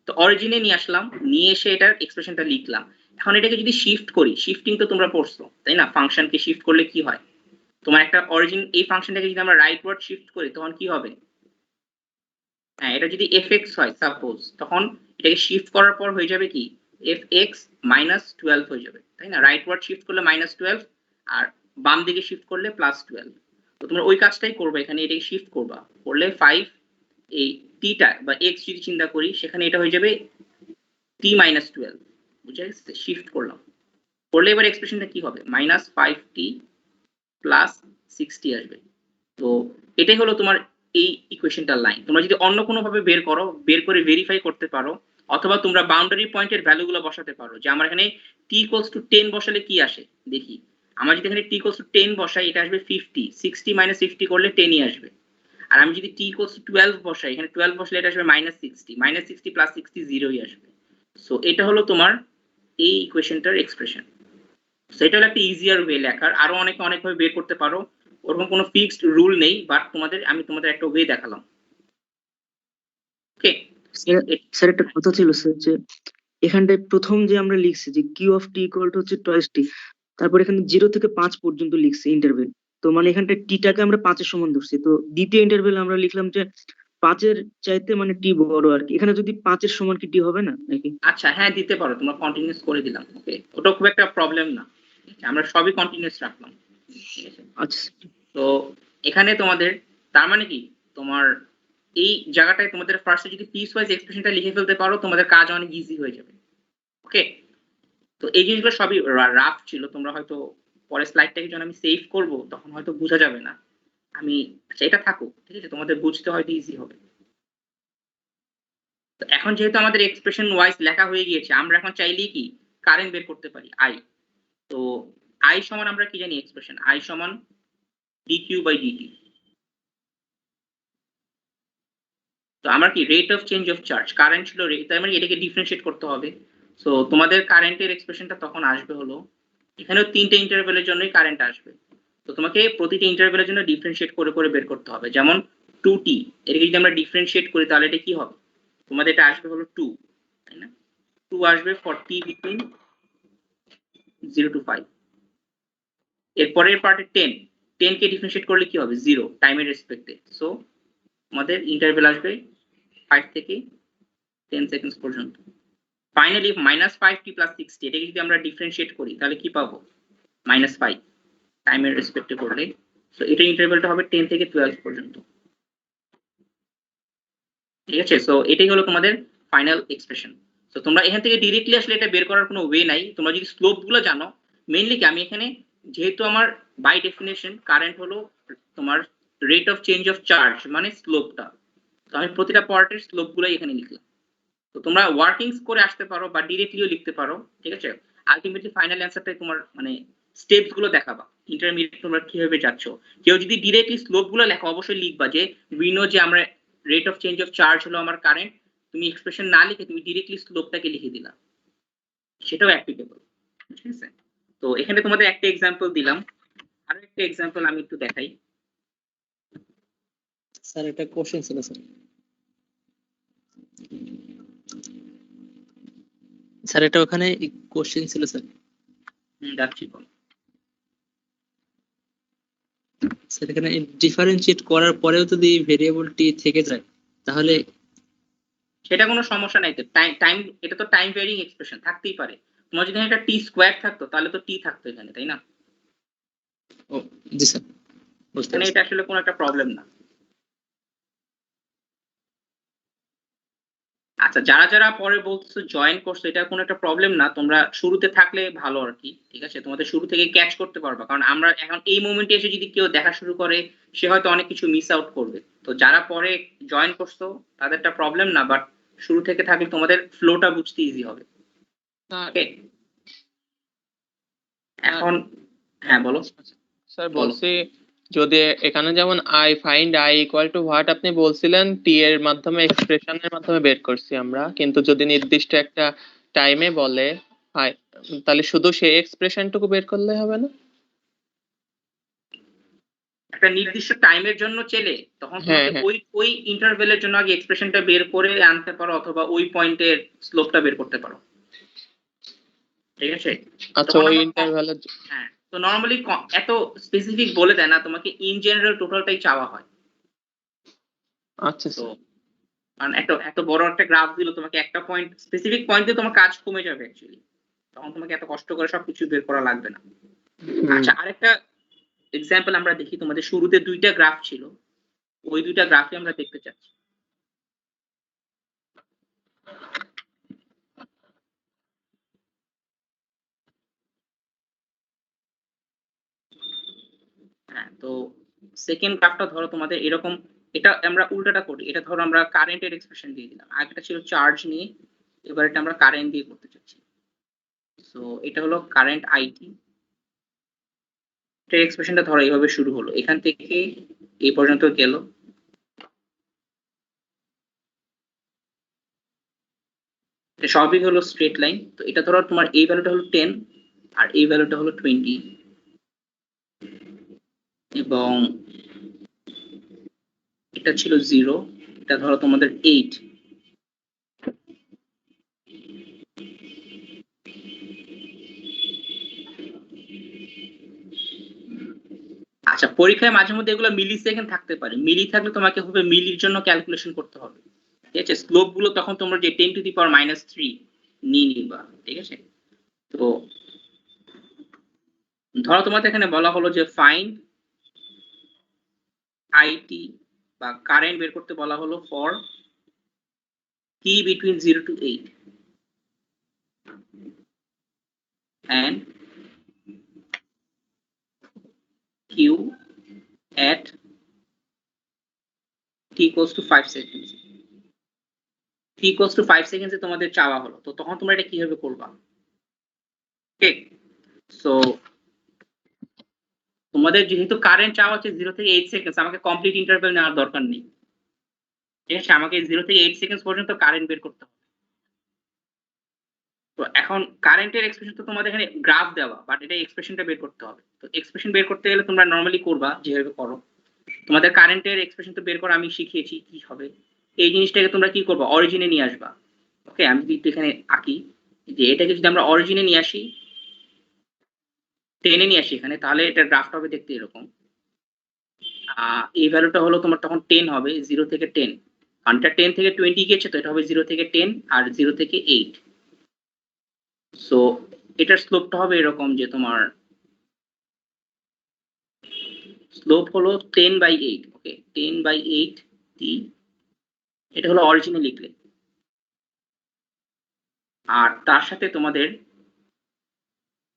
তো অরিজিনে নিয়ে আসলাম, নিয়ে এসে এটার এক্সপ্রেশনটা লিখলাম। এখন এটাকে যদি শিফট করি, শিফটিং তো তোমরা পড়ছো তাই না? ফাংশনকে শিফট করলে কি হয়? তোমার একটা অরিজিন, এই ফাংশনটাকে যদি আমরা রাইটওয়ার্ড শিফট করি তখন কি হবে? হ্যাঁ, এটা যদি fx হয় সাপোজ, তখন এটাকে শিফট করার পর হয়ে যাবে কি fx - 12 হয়ে যাবে, তাই না? রাইটওয়ার্ড শিফট করলে -12 আর বাম দিকে শিফট করলে +12। তো তোমরা ওই কাজটাই করবে এখানে, এটাকে শিফট করবা, করলে 5 এই টিটা বা x যদি চিন্তা করি সেখানে এটা হয়ে যাবে t - 12, বুঝে গেছে? শিফট করলাম, করলে এবার এক্সপ্রেশনটা কি হবে? -5t + 60 আসবে। তো এটাই হলো তোমার এই ইকুয়েশনটার লাইন। তোমরা যদি অন্য কোনো ভাবে বের করো, বের করে ভেরিফাই করতে পারো, অথবা তোমরা বাউন্ডারি পয়েন্টের ভ্যালুগুলো বসাতে পারো, যে আমার এখানে t = 10 বসালে কি আসে দেখি। আমার যদি এখানে t = 10 বসাই এটা আসবে 50, 60 - 50 করলে 10 ই আসবে। আর আমি যদি t = 12 বসাই, এখানে 12 বসালে এটা আসবে -60, -60 + 60 0 ই আসবে। সো এটা হলো তোমার এই ইকুয়েশনটার এক্সপ্রেশন। সো এটা হলো একটা ইজিয়ার ওয়ে লেখার, আরো অনেকে অনেকভাবে বের করতে পারো, ওরকম কোনো ফিক্সড রুল নেই, বাট আমি তোমাদের একটা ওয়ে দেখালাম। ওকে, স্যার একটা কথা ছিল স্যার, যে এখানটায় প্রথম যে আমরা লিখছি যে Q of t equal to হচ্ছে টয়েস টি, তারপর এখানে 0 থেকে 5 পর্যন্ত লিখছি ইন্টারভেল। তো মানে এখানটায় টিটাকে আমরা 5 এর সমান ধরছি, তো দ্বিতীয় ইন্টারভেল আমরা লিখলাম যে 5 এর চাইতে মানে টি বড় আর কি। এখানে যদি 5 এর সমান কি টি হবে না নাকি? আচ্ছা হ্যাঁ দিতে পারো, তোমরা কন্টিনিউয়াস করে দিলাম। ওকে, ওটা খুব একটা প্রবলেম না, আমরা সবই কন্টিনিউয়াস রাখলাম, ঠিক আছে? আচ্ছা তো এখানে তোমাদের তার মানে কি, তোমার এই জায়গাটায় তোমাদের ফার্স্টে যদি পিস ওয়াইজ এক্সপ্রেশনটা লিখে ফেলতে পারো তোমাদের কাজ অনেক ইজি হয়ে যাবে। ওকে, তো এই জিনিসগুলো সবই রাফ ছিল, তোমরা হয়তো পরের স্লাইডটাকে যখন আমি সেভ করব তখন হয়তো বোঝা যাবে না। আমি আচ্ছা এটা থাকুক, ঠিক আছে, তোমাদের বুঝতে হয়তো ইজি হবে। তো এখন যেহেতু আমাদের এক্সপ্রেশন ওয়াইজ লেখা হয়ে গিয়েছে, আমরা এখন চাইলেই কি কারেন্ট বের করতে পারি আই। তো আই সমান আমরা কি জানি এক্সপ্রেশন, আই সমান dq/dt। তো আমার কি rate of change of charge, current ছিল রেট, তাই মানে এটাকে ডিফারেন্সিয়েট করতে হবে। সো তোমাদের কারেন্টের এক্সপ্রেশনটা তখন আসবে হলো, এখানেও 3টে ইন্টারভ্যালের জন্যই কারেন্ট আসবে। তো তোমাকে প্রতিটি ইন্টারভ্যালের জন্য ডিফারেন্সিয়েট করে করে বের করতে হবে। যেমন 2t, এটাকে যদি আমরা ডিফারেন্সিয়েট করি তাহলে এটা কি হবে? তোমাদের এটা আসবে হলো 2, তাই না? 2 আসবে ফর t বিটুইন 0 to 5। এরপরের পার্টে 10 কে ডিফারেন্সিয়েট করলে কি হবে? 0 টাইমের রেসপেক্টে। সো আমাদের ইন্টারভ্যাল আসবে 5 থেকে 10 সেকেন্ডস পর্যন্ত। ফাইনালি -5t + 60, এটাকে যদি আমরা ডিফারেন্সিয়েট করি তাহলে কি পাবো? -5 টাইমের রেসপেক্টে করলে। সো এটা ইন্টারভ্যালটা হবে 10 থেকে 12 পর্যন্ত, ঠিক আছে? সো এটাই হলো তোমাদের ফাইনাল এক্সপ্রেশন। সো তোমরা এখান থেকে ডিরেক্টলি আসলে এটা বের করার কোনো ওয়ে নাই, তোমরা যদি স্লোপ গুলো জানো। মেইনলি কি আমি এখানে যেহেতু আমার বাই ডেফিনেশন কারেন্ট হলো তোমার rate of change of charge মানে স্লোপটা, তো আমি প্রতিটা পার্টের স্লোপ গুলাই এখানে লিখলাম। তো তোমরা ওয়ার্কিংস করে আসতে পারো বা ডিরেক্টলিও লিখতে পারো, ঠিক আছে? আলটিমেটলি ফাইনাল অ্যান্সারটাই তোমার মানে স্টেপস গুলো দেখাবা। ইন্টারমিডিয়েট তোমরা কিভাবে যাচ্ছ। কেউ যদি ডিরেক্টলি স্লোপ গুলো লেখো অবশ্যই লিখবা যে উই নো যে আমরা rate of change of charge হলো আমার কারেন্ট, তুমি এক্সপ্রেশন না লিখে তুমি ডিরেক্টলি স্লোপটাকে লিখে দিলা, সেটাও অ্যাপ্লিকেবল। ঠিক আছে, তো এখানে তোমাদের একটা এক্সাম্পল দিলাম, আরো একটা এক্সাম্পল আমি একটু দেখাই। স্যার এটা কোশ্চেন ছিল স্যার। স্যার এটা ওখানে কোশ্চেন ছিল স্যার। যাচ্ছি বল। স্যার এখানে ডিফারেন্সিয়েট করার পরেও যদি ভেরিয়েবলটি থেকে যায় তাহলে সেটা কোনো সমস্যা নাই, টাইম এটা তো টাইম ভ্যারিং এক্সপ্রেশন থাকতেই পারে। তোমার যদি একটা টি স্কোয়ার থাকতো তাহলে তো টি থাকতো এখানে, তাই না? ও জি স্যার বুঝতে এখানে পারছি। এটা আসলে কোনো একটা প্রবলেম না। আচ্ছা, যারা যারা পরে বলছো জয়েন করছো, এটা কোনো একটা প্রবলেম না, তোমরা শুরুতে থাকলে ভালো আর কি। ঠিক আছে, তোমাদের শুরু থেকে ক্যাচ করতে পারবা, কারণ আমরা এখন এই মোমেন্টে এসে যদি কেউ দেখা শুরু করে সে হয়তো অনেক কিছু মিস আউট করবে। তো যারা পরে জয়েন করছো তাদেরটা প্রবলেম না, বাট শুরু থেকে থাকলে তোমাদের ফ্লোটা বুঝতে ইজি হবে। ওকে, এখন হ্যাঁ বলো। স্যার বলছি, যদি এখানে যেমন I find I equal to what আপনি বলছিলেন টি এর মাধ্যমে এক্সপ্রেশনের মাধ্যমে বের করছি আমরা, কিন্তু যদি নির্দিষ্ট একটা টাইমে বলে তাহলে শুধু সেই এক্সপ্রেশনটুকু বের করলে হবে না? একটা নির্দিষ্ট টাইমের জন্য চেলে তখন হ্যাঁ, তোমাকে হ্যাঁ। ওই ইন্টারভেলের জন্য আগে এক্সপ্রেশনটা বের করে আনতে পারো, অথবা ওই পয়েন্টের স্লোপটা বের করতে পারো। ঠিক আছে, আচ্ছা, তখন ওই আমরা ইন্টারভ্যালে হ্যাঁ, তো নরমালি এত স্পেসিফিক বলে দেয় না, তোমাকে ইন জেনারেল টোটালটাই চাওয়া হয়। আচ্ছা তো স্যার। কারণ এত বড় একটা গ্রাফ দিল তোমাকে, একটা পয়েন্ট স্পেসিফিক পয়েন্টে তোমার কাজ কমে যাবে অ্যাকচুয়ালি, তখন তোমাকে এত কষ্ট করে সবকিছু বের করা লাগবে না। আচ্ছা, আরেকটা এক্সাম্পল আমরা দেখি। তোমাদের শুরুতে দুইটা গ্রাফ ছিল, ওই দুইটা গ্রাফই আমরা দেখতে চাচ্ছি। হ্যাঁ, তো সেকেন্ড গ্রাফটা ধরো তোমাদের এরকম, এটা আমরা উল্টাটা করি, এটা ধরো আমরা কারেন্টের এক্সপ্রেশন দিয়ে দিলাম, আগেটা ছিল চার্জ নিয়ে, এবার এটা আমরা কারেন্ট দিয়ে করতে চাচ্ছি। সো এটা হলো কারেন্ট আইটি, এটার এক্সপ্রেশনটা ধরো এইভাবে শুরু হলো, এখান থেকে এই পর্যন্ত গেল। এটা সবই হলো স্ট্রেট লাইন। তো এটা ধরো তোমার এই ভ্যালুটা হলো 10 আর এই ভ্যালুটা হলো 20, এবং এটা ছিল 0, এটা ধরো তোমাদের 8। আচ্ছা, পরীক্ষায় মাঝে মধ্যে এগুলো মিলি সেকেন্ড থাকতে পারে, মিলি থাকলে তোমাকে হবে মিলির জন্য ক্যালকুলেশন করতে হবে। ঠিক আছে, স্লোপ গুলো তখন তোমরা যে 10⁻³ নিয়ে নিবা। ঠিক আছে, তো ধরো তোমাদের এখানে বলা হলো যে ফাইন্ড আইটি বা কারেন্ট বের করতে বলা হলো for t between 0 to 8 and q at t equals to 5 seconds। t equals to 5 seconds এ তোমাদের চাওয়া হলো, তো তখন তোমরা এটা কিভাবে করবা? ওকে, সো তোমাদের যেহেতু কারেন্ট চাওয়া হচ্ছে 0 থেকে 8 সেকেন্ডস, আমাকে কমপ্লিট ইন্টারভ্যাল নেওয়ার দরকার নেই। ঠিক আছে, আমাকে 0 থেকে 8 সেকেন্ডস পর্যন্ত কারেন্ট বের করতে হবে। তো এখন কারেন্টের এক্সপ্রেশন তো তোমাদের এখানে গ্রাফ দেওয়া, বাট এটা এক্সপ্রেশনটা বের করতে হবে। তো এক্সপ্রেশন বের করতে গেলে তোমরা নরমালি করবা যেভাবে করো, তোমাদের কারেন্টের এক্সপ্রেশন তো বের করা আমি শিখিয়েছি কি হবে। এই জিনিসটাকে তোমরা কি করবা, অরিজিনে নিয়ে আসবা। ওকে, আমি যদি এখানে আঁকি যে এটাকে যদি আমরা অরিজিনে নিয়ে আসি, টেনে নিয়ে আসি এখানে, তাহলে এটা গ্রাফটা হবে দেখতে এরকম। এই ভ্যালুটা হলো তোমার তখন 10 হবে, 0 থেকে 10, কারণ এটা 10 থেকে 20 গেছে, তো এটা হবে 0 থেকে 10 আর 0 থেকে 8। সো এটার স্লোপটা হবে এরকম যে তোমার স্লোপ হলো 10/8। ওকে, 10/8 t, এটা হলো অরিজিনে লিখলে। আর তার সাথে তোমাদের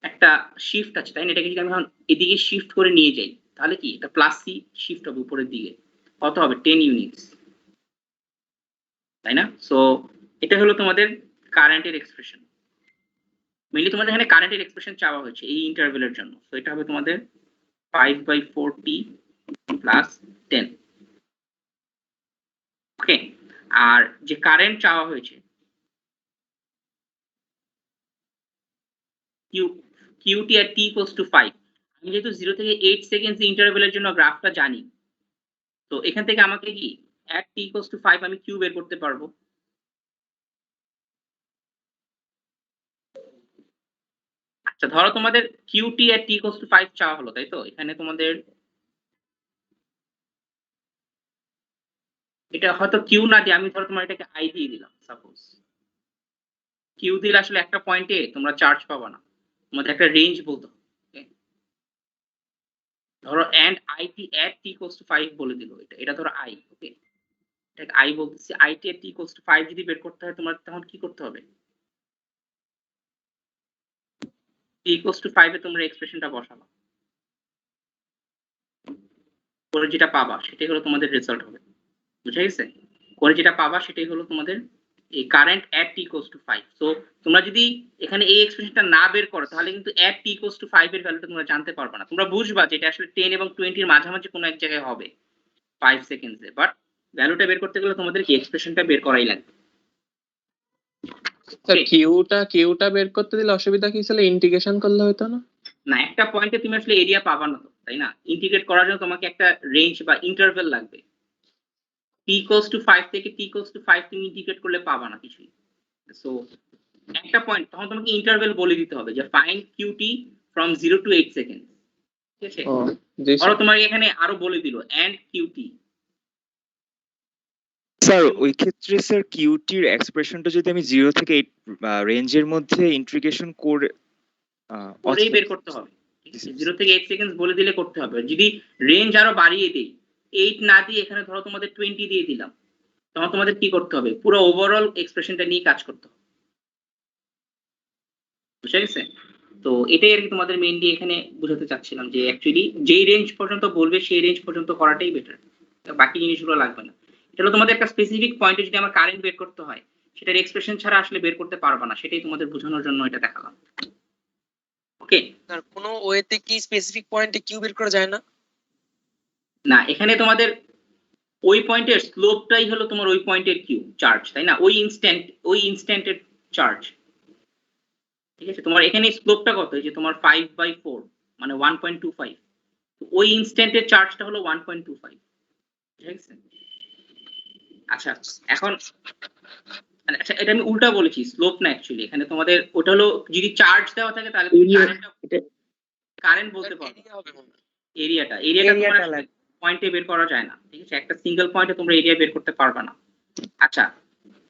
একটা শিফট আছে, তাই না? এটাকে যদি আমি এখন এদিকে শিফট করে নিয়ে যাই তাহলে কি এটা প্লাস সি শিফট হবে উপরের দিকে, কত হবে 10 ইউনিটস, তাই না? সো এটা হলো তোমাদের কারেন্টের এক্সপ্রেশন। মেইনলি তোমাদের এখানে কারেন্টের এক্সপ্রেশন চাওয়া হয়েছে এই ইন্টারভেলের জন্য, তো এটা হবে তোমাদের 5/4t প্লাস 10। ওকে, আর যে কারেন্ট চাওয়া হয়েছে qt at t equals to 5, আমি যেহেতু 0 থেকে 8 সেকেন্ডস ইন্টারভ্যালের জন্য গ্রাফটা জানি, তো এখান থেকে আমাকে কি at t equals to 5 আমি q বের করতে পারবো। আচ্ছা, ধরো তোমাদের qt at t equals to 5 চাওয়া হলো, তাই তো? এখানে তোমাদের এটা হয়তো q না দিয়ে আমি ধরো তোমার এটাকে i দিয়ে দিলাম সাপোজ। q দিলে আসলে একটা পয়েন্টে তোমরা চার্জ পাবা না, তোমাদের একটা রেঞ্জ বলতে হবে। okay? ধরো and it at t equals to 5 বলে দিল, এটা ধরো i, ওকে, এটাকে i বলতেছি। it at t equals to 5 যদি বের করতে হয় তোমার তখন কি করতে হবে? t equals to 5 এ তোমরা এক্সপ্রেশনটা বসাবা, করে যেটা পাবা সেটাই হলো তোমাদের রেজাল্ট হবে। বুঝা গেছে? করে যেটা পাবা সেটাই হলো তোমাদের এই current at t equals to 5। So তোমরা যদি এখানে এই এক্সপ্রেশনটা না বের করো তাহলে কিন্তু at t equals to 5 এর ভ্যালুটা তোমরা জানতে পারবে না। তোমরা বুঝবা যে এটা আসলে 10 এবং 20 এর মাঝামাঝি কোনো এক জায়গায় হবে 5 সেকেন্ডসে, বাট ভ্যালুটা বের করতে গেলে তোমাদের কি এক্সপ্রেশনটা বের করাই লাগবে। স্যার কিউটা বের করতে দিলে অসুবিধা কি ছিল? ইন্টিগ্রেশন করলে হতো না? না, একটা পয়েন্টে তুমি আসলে এরিয়া পাবা না তো, তাই না? ইন্টিগ্রেট করার জন্য তোমাকে একটা রেঞ্জ বা ইন্টারভ্যাল লাগবে। t equals to 5 থেকে t equals to 5 তুমি ইন্টিগ্রেট করলে পাবা না কিছুই। সো একটা পয়েন্ট তখন তোমাকে ইন্টারভ্যাল বলে দিতে হবে যে find qt from 0 to 8 second. ঠিক আছে? ও জি ধরো তোমাকে এখানে আরো বলে দিল and qt। স্যার ওই ক্ষেত্রে স্যার কিউটির এক্সপ্রেশনটা যদি আমি 0 থেকে 8 রেঞ্জের মধ্যে ইন্টিগ্রেশন করে করেই বের করতে হবে। ঠিক আছে? 0 থেকে 8 সেকেন্ড বলে দিলে করতে হবে। যদি রেঞ্জ আরো বাড়িয়ে দেই, 8 না দিয়ে এখানে ধরো তোমাদের 20 দিয়ে দিলাম, তখন তোমাদের কি করতে হবে? পুরো ওভারঅল এক্সপ্রেশনটা নিয়ে কাজ করতে হবে। বুঝা গেছে? তো এটাই আর কি তোমাদের মেইনলি এখানে বোঝাতে চাচ্ছিলাম যে অ্যাকচুয়ালি যেই রেঞ্জ পর্যন্ত বলবে সেই রেঞ্জ পর্যন্ত করাটাই বেটার, বাকি জিনিসগুলো লাগবে না। এটা হলো তোমাদের একটা স্পেসিফিক পয়েন্টে যদি আমার কারেন্ট বের করতে হয় সেটার এক্সপ্রেশন ছাড়া আসলে বের করতে পারবা না, সেটাই তোমাদের বোঝানোর জন্য এটা দেখালাম। ওকে, স্যার কোনো ওয়েতে কি স্পেসিফিক পয়েন্টে কিউ বের করা যায় না? না এখানে তোমাদের ওই পয়েন্টের স্লোপটাই হলো তোমার ওই পয়েন্টের কিউ চার্জ, তাই না? ওই ইনস্ট্যান্টের চার্জ। ঠিক আছে, তোমার এখানে স্লোপটা কত? এই যে তোমার 5/4 মানে 1.25, ওই ইনস্ট্যান্টের চার্জটা হলো 1.25। ঠিক আছে? আচ্ছা এখন আচ্ছা এটা আমি উল্টা বলেছি, স্লোপ না অ্যাকচুয়ালি, এখানে তোমাদের ওটা হলো যদি চার্জ দেওয়া থাকে তাহলে তুমি কারেন্ট বলতে পারো। এরিয়াটা তোমার পয়েন্টে বের করা যায় না। ঠিক আছে, একটা সিঙ্গেল পয়েন্টে তোমরা এরিয়া বের করতে পারবে না। আচ্ছা,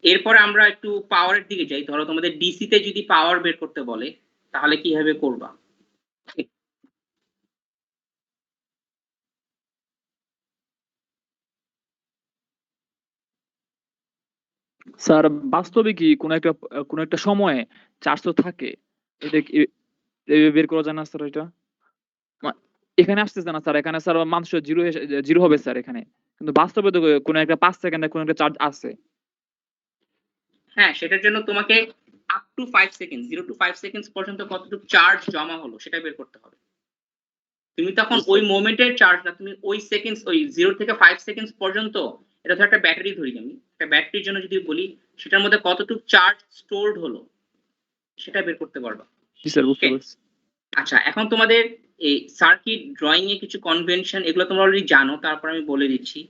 এরপরে আমরা একটু পাওয়ারের দিকে যাই। ধরো তোমাদের ডিসি তে যদি পাওয়ার বের করতে বলে তাহলে কিভাবে করবা? স্যার বাস্তবে কি কোন একটা সময়ে চার্জ তো থাকে, এটা কি বের করা যায় না স্যার? এটা এখানে আসতেছে না স্যার, এখানে স্যার মানুষের জিরো হবে স্যার এখানে, কিন্তু বাস্তবে তো কোন একটা 5 সেকেন্ডে কোন একটা চার্জ আছে। হ্যাঁ, সেটার জন্য তোমাকে up to 5 second 0 to 5 seconds পর্যন্ত কতটুকু চার্জ জমা হলো সেটা বের করতে হবে। তুমি তখন ওই মোমেন্টের চার্জ না, তুমি ওই সেকেন্ডস ওই 0 থেকে 5 সেকেন্ডস পর্যন্ত, এটা তো একটা ব্যাটারি ধরি আমি, একটা ব্যাটারির জন্য যদি বলি সেটার মধ্যে কতটুকু চার্জ স্টোরড হলো সেটা বের করতে পারবা। জি স্যার, বুঝতে Okay? পারছি। আচ্ছা, এখন তোমাদের এই সার্কিট ড্রয়িং এ কিছু কনভেনশন এগুলো তোমরা অলরেডি জানো, তারপর আমি বলে দিচ্ছি।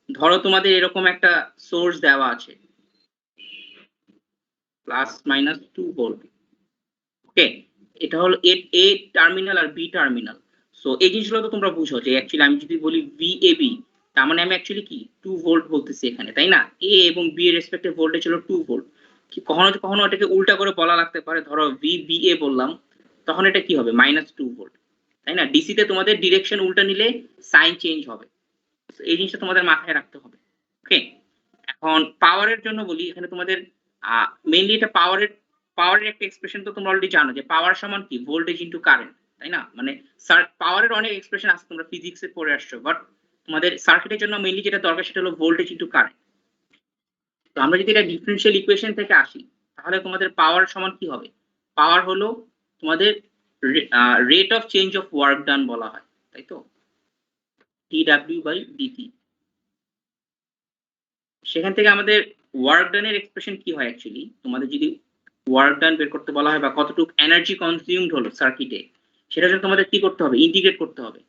ধরো তোমাদের এরকম একটা সোর্স দেওয়া আছে +-2 ভোল্ট। ওকে, এটা হলো এ টার্মিনাল আর বি টার্মিনাল। সো এই জিনিসগুলো তো তোমরা বুঝো যে অ্যাকচুয়ালি আমি যদি বলি VAB, তার মানে আমি অ্যাকচুয়ালি কি 2 ভোল্ট বলতেছি এখানে, তাই না? এ এবং বি এর রেসপেক্টিভ ভোল্টেজ হলো 2 ভোল্ট। কি কখনো কখনো এটাকে উল্টা করে বলা লাগতে পারে, ধরো VBA বললাম, তখন এটা কি হবে? -2 ভোল্ট, তাই না? ডিসি তে তোমাদের ডিরেকশন উল্টা নিলে সাইন চেঞ্জ হবে। So, এই জিনিসটা তোমাদের মাথায় রাখতে হবে। ওকে, এখন পাওয়ারের জন্য বলি, এখানে তোমাদের মেইনলি এটা পাওয়ারের একটা এক্সপ্রেশন তো তোমরা অলরেডি জানো যে পাওয়ার সমান কি ভোল্টেজ ইনটু কারেন্ট, তাই না? মানে পাওয়ারের অনেক এক্সপ্রেশন আছে, তোমরা ফিজিক্সে পড়ে আসছো, বাট তোমাদের সার্কিটের জন্য মেইনলি যেটা দরকার সেটা হলো ভোল্টেজ ইনটু কারেন্ট। তো আমরা যদি এটা ডিফারেনশিয়াল ইকুয়েশন থেকে আসি তাহলে তোমাদের পাওয়ার সমান কি হবে? পাওয়ার হলো তোমাদের rate of change of work done বলা হয়। তাই তো, dw/dt। সেখান থেকে আমাদের ওয়ার্ক ডানের এক্সপ্রেশন কি হয় অ্যাকচুয়ালি, তোমাদের যদি ওয়ার্ক ডান বের করতে বলা হয় বা কতটুকু এনার্জি কনজিউমড হলো সার্কিটে, সেটা জন্য তোমাদের কি করতে হবে, ইন্টিগ্রেট করতে হবে,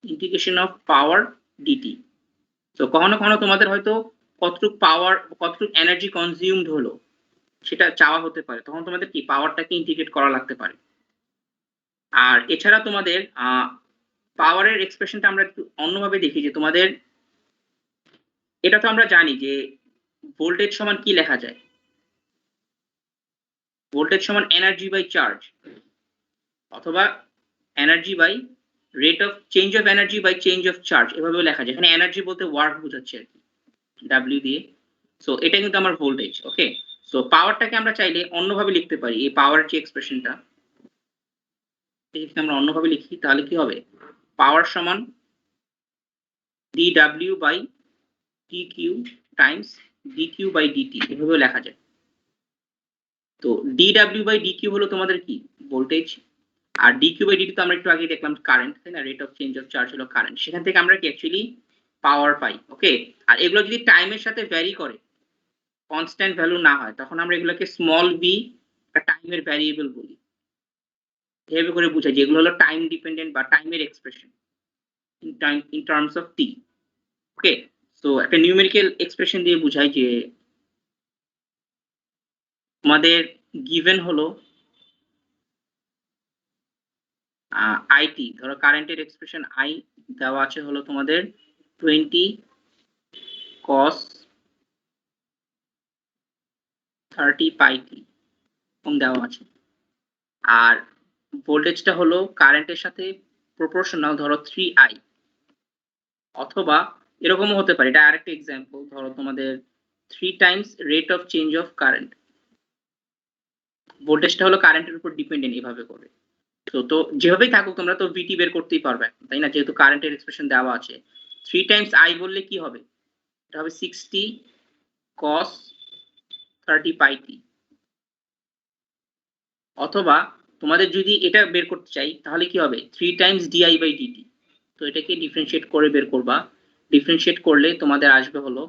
ইন্টিগ্রেশন অফ পাওয়ার ডিটি। তো কখনো কখনো তোমাদের হয়তো কতটুকু পাওয়ার, কতটুকু এনার্জি কনজিউমড হলো সেটা চাওয়া হতে পারে, তখন তোমাদের কি পাওয়ারটাকে ইন্টিগ্রেট করা লাগতে পারে। আর এছাড়া তোমাদের পাওয়ারের এক্সপ্রেশনটা আমরা একটু অন্যভাবে দেখি, যে তোমাদের এটা তো আমরা জানি যে ভোল্টেজ সমান কি লেখা যায়, ভোল্টেজ সমান এনার্জি বাই চার্জ, অথবা energy by rate of change of energy by change of charge, এভাবেও লেখা যায়। এখানে এনার্জি বলতে ওয়ার্ক বোঝাচ্ছে আর কি, ডাব্লিউ দিয়ে। সো এটা কিন্তু আমার ভোল্টেজ। ওকে, সো পাওয়ারটাকে আমরা চাইলে অন্যভাবে লিখতে পারি, এই পাওয়ার যে এক্সপ্রেশনটা আমরা অন্যভাবে লিখি, তাহলে কি হবে, পাওয়ার সমান dw by dq times dq by dt, এভাবেও লেখা যায়। তো dw বাই dq হলো তোমাদের কি, ভোল্টেজ, আর dq বাই dt তো আমরা একটু আগে দেখলাম কারেন্ট, তাই না, rate of change of charge হলো কারেন্ট, সেখান থেকে আমরা কি অ্যাকচুয়ালি পাওয়ার পাই। ওকে, আর এগুলো যদি টাইমের সাথে ভ্যারি করে, কনস্ট্যান্ট ভ্যালু না হয়, তখন আমরা এগুলোকে স্মল ভি, একটা টাইমের ভ্যারিয়েবল বলি, এভাবে করে বুঝাই যেগুলো হলো টাইম ডিপেন্ডেন্ট বা টাইমের expression in terms of T. Okay, so একটা নিউমেরিক্যাল এক্সপ্রেশন দিয়ে বুঝাই যে আমাদের গিভেন হলো আইটি, ধরো কারেন্টের এক্সপ্রেশন আই দেওয়া আছে হলো তোমাদের 20 cos 30 পাই টি কম দেওয়া আছে, আর ভোল্টেজটা হলো কারেন্টের সাথে প্রপোর্শনাল, ধরো 3i, অথবা এরকমও হতে পারে, এটা আরেকটা এক্সাম্পল, ধরো তোমাদের 3 times rate of change of current, ভোল্টেজটা হলো কারেন্টের উপর ডিপেন্ডেন্ট, এভাবে করে। তো যেভাবেই থাকুক তোমরা তো ভিটি বের করতেই পারবে, তাই না, যেহেতু কারেন্টের এক্সপ্রেশন দেওয়া আছে। 3 টাইমস আই বললে কি হবে, এটা হবে 60 cos 30 পাই টি, অথবা তোমাদের যদি এটা বের করতে চাই তাহলে কি হবে, 3 টাইমস ডিআই বাই ডিটি। তো এটাকে ডিফারেন্সিয়েট করে বের করবা, ডিফারেন্সিয়েট করলে তোমাদের আসবে হলো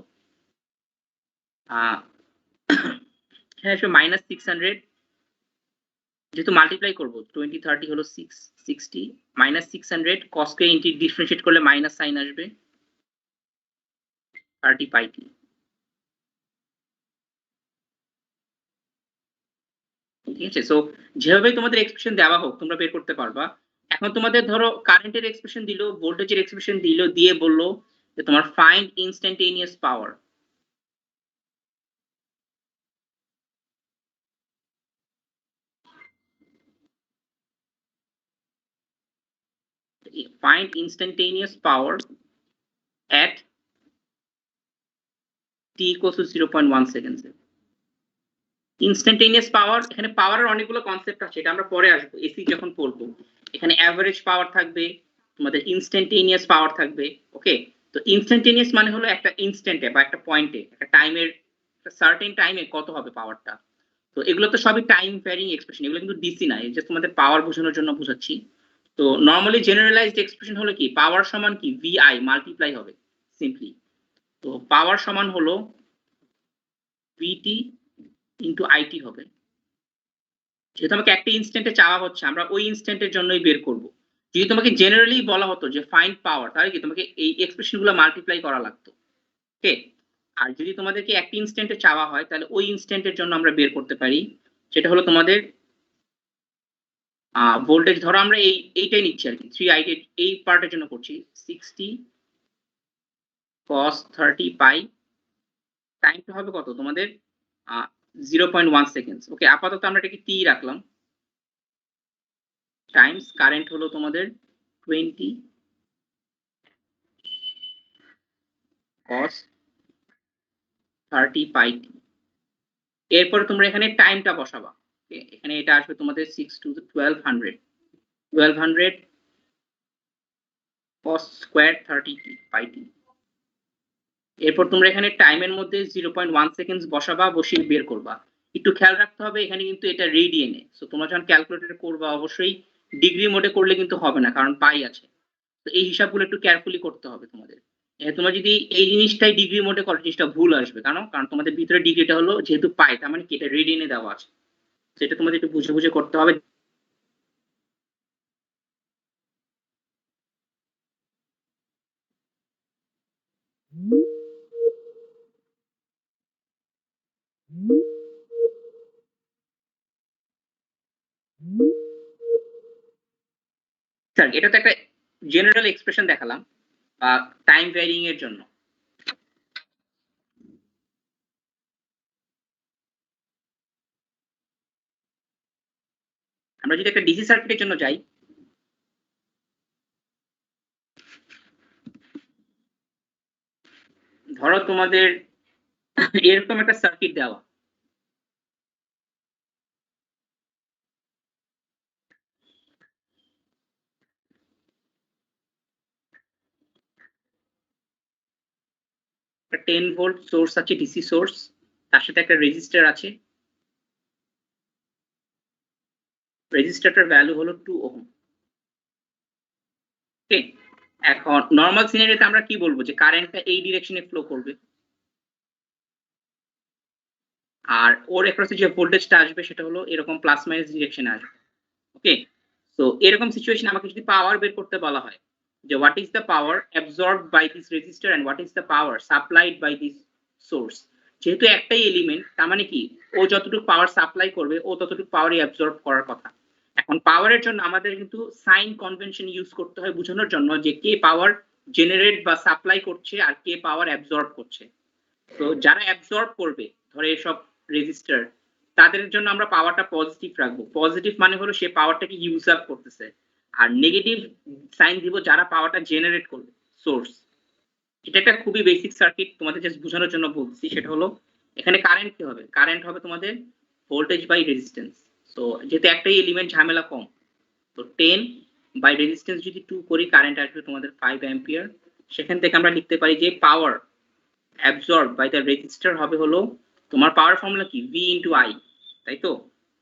হ্যাঁ আসবে -600, যেহেতু মাল্টিপ্লাই করবো 20 30 হলো 60 -600 cos কে ইন্টি ডিফারেন্সিয়েট করলে মাইনাস সাইন আসবে 30 পাই টি। ঠিক আছে, সো যেভাবেই তোমাদের এক্সপ্রেশন দেওয়া হোক তোমরা বের করতে পারবা। এখন তোমাদের ধরো কারেন্টের এক্সপ্রেশন দিল, ভোল্টেজের এক্সপ্রেশন দিল, দিয়ে বললো যে তোমার find instantaneous power. Find instantaneous power at t equals to 0.1 seconds. Instantaneous power, এখানে পাওয়ারের অনেকগুলো কনসেপ্ট আছে, এটা আমরা পরে আসবো এসি যখন পড়বো। এখানে অ্যাভারেজ পাওয়ার থাকবে, তোমাদের ইনস্ট্যান্টেনিয়াস পাওয়ার থাকবে। ওকে, তো ইনস্ট্যান্টেনিয়াস মানে হলো একটা ইনস্ট্যান্টে বা একটা পয়েন্টে, একটা টাইমের, একটা সার্টেন টাইমে কত হবে পাওয়ারটা। তো এগুলো তো সবই টাইম ভ্যারিং এক্সপ্রেশন, এগুলো কিন্তু ডিসি না, জাস্ট তোমাদের পাওয়ার বোঝানোর জন্য বোঝাচ্ছি। তো নর্মালি জেনারেলাইজড এক্সপ্রেশন হলো কি, পাওয়ার সমান কি ভিআই মাল্টিপ্লাই হবে সিম্পলি। তো পাওয়ার সমান হলো ভিটি ইন্টু আইটি হবে। যেহেতু আমাকে একটা ইনস্ট্যান্টে চাওয়া হচ্ছে, আমরা ওই ইনস্ট্যান্টের জন্যই বের করব। যদি তোমাকে জেনারেলি বলা হতো যে ফাইন্ড পাওয়ার, তাহলে কি তোমাকে এই এক্সপ্রেশনগুলো মাল্টিপ্লাই করা লাগতো। ওকে, আর যদি তোমাদেরকে একটা ইনস্ট্যান্টে চাওয়া হয় তাহলে ওই ইনস্ট্যান্টের জন্য আমরা বের করতে পারি, সেটা হলো তোমাদের ভোল্টেজ। ধরো আমরা এইটাই নিচ্ছি আর কি, 3i এই পার্টের জন্য করছি, 60 cos 30 পাই, টাইমটা হবে কত তোমাদের 0.1 সেকেন্ডস। ওকে, আপাতত আমরা এটাকে টি রাখলাম, টাইমস কারেন্ট হলো তোমাদের 20 cos 30 পাই টি। এরপরে তোমরা এখানে টাইমটা বসাবা। এখানে এটা আসবে তোমাদের 6 to 1200 cos স্কয়ার 30 পাই টি। এরপর তোমরা এখানে টাইমের মধ্যে 0.1 সেকেন্ডস বসাবা, বসিয়ে বের করবা। একটু খেয়াল রাখতে হবে এখানে কিন্তু এটা রেডিয়ানে, সো তোমরা যখন ক্যালকুলেটর করবা অবশ্যই ডিগ্রি মোডে করলে কিন্তু হবে না, কারণ পাই আছে। তো এই হিসাবগুলো একটু কেয়ারফুলি করতে হবে তোমাদের। তোমরা যদি এই জিনিসটাই ডিগ্রি মোডে করো জিনিসটা ভুল আসবে, কারণ তোমাদের ভিতরে ডিগ্রিটা হলো যেহেতু পাই, তার মানে কি এটা রিডিনে দেওয়া আছে, সেটা তোমাদের একটু বুঝে বুঝে করতে হবে। স্যার এটা তো একটা জেনারেল এক্সপ্রেশন দেখালাম টাইম ভ্যারিং এর জন্য। আমরা যদি একটা ডিসি সার্কিটের জন্য যাই, ধরো তোমাদের এরকম একটা সার্কিট দেওয়া, একটা 10 ভোল্ট সোর্স আছে ডিসি সোর্স, তার সাথে একটা রেজিস্টার আছে, রেজিস্টারটার ভ্যালু হলো 2 ওহম। ওকে, এখন নরমাল সিনারিওতে আমরা কি বলবো যে কারেন্টটা এই ডিরেকশনে ফ্লো করবে, আর ওর অ্যাক্রসে যে ভোল্টেজটা আসবে সেটা হলো এরকম প্লাস মাইনাস ডিরেকশনে আসবে। ওকে, তো এরকম সিচুয়েশন আমাকে যদি পাওয়ার বের করতে বলা হয় যে what is the power absorbed by this resistor and what is the power supplied by this source, যেহেতু একটাই এলিমেন্ট তার মানে কি ও যতটুকু পাওয়ার সাপ্লাই করবে ও ততটুকু পাওয়ারই অ্যাবজর্ব করার কথা। এখন পাওয়ারের জন্য আমাদের কিন্তু সাইন কনভেনশন ইউজ করতে হয় বোঝানোর জন্য যে কে পাওয়ার জেনারেট বা সাপ্লাই করছে আর কে পাওয়ার অ্যাবজর্ব করছে। তো যারা অ্যাবজর্ব করবে ধরে এসব রেজিস্টার, তাদের জন্য আমরা পাওয়ারটা পজিটিভ রাখবো। পজিটিভ মানে হলো সে পাওয়ারটাকে ইউজ আপ করতেছে, আর নেগেটিভ সাইন দিব যারা পাওয়ারটা জেনারেট করবে, সোর্স। এটা একটা খুবই বেসিক সার্কিট, তোমাদের জাস্ট বোঝানোর জন্য বলছি। সেটা হলো এখানে কারেন্ট কি হবে, কারেন্ট হবে তোমাদের ভোল্টেজ বাই রেজিস্ট্যান্স। তো যেহেতু একটাই এলিমেন্ট ঝামেলা কম, তো 10 বাই রেজিস্ট্যান্স যদি 2 করি কারেন্ট আসবে তোমাদের 5 অ্যাম্পিয়ার। সেখান থেকে আমরা লিখতে পারি যে পাওয়ার absorbed by the resistor হবে হলো তোমার পাওয়ার ফর্মুলা কি V into I, তাই তো?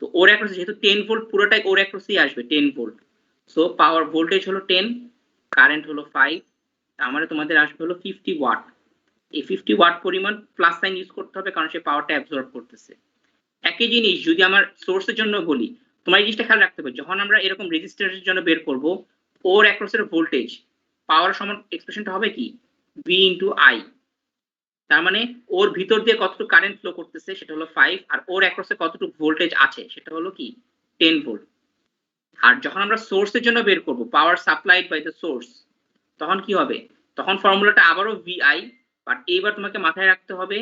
তো ওর অ্যাক্রসে যেহেতু 10 ভোল্ট পুরোটাই ওর অ্যাক্রসেই আসবে 10 ভোল্ট, সো পাওয়ার ভোল্টেজ হলো 10, কারেন্ট হলো 5, তার মানে তোমাদের আসবে হলো 50 ওয়াট। এই 50 ওয়াট পরিমাণ প্লাস সাইন ইউজ করতে হবে কারণ সে পাওয়ারটা অ্যাবজর্ব করতেছে। একই জিনিস যদি আমার সোর্সের জন্য বলি, তোমার এই জিনিসটা খেয়াল রাখতে হবে যখন আমরা এরকম রেজিস্টরের জন্য বের করব ওর অ্যাক্রসের ভোল্টেজ পাওয়ার সমান এক্সপ্রেশনটা হবে কি V into I, তার মানে ওর ভিতর দিয়ে কতটুকু কারেন্ট ফ্লো করতেছে সেটা হলো 5, আর ওর অ্যাক্রসে কতটুকু ভোল্টেজ আছে সেটা হলো কি 10 ভোল্ট। আর যখন আমরা সোর্সের জন্য বের করব পাওয়ার সাপ্লাইড বাই দ্য সোর্স, তখন কি হবে, তখন ফর্মুলাটা আবারও VI, বাট এইবার তোমাকে মাথায় রাখতে হবে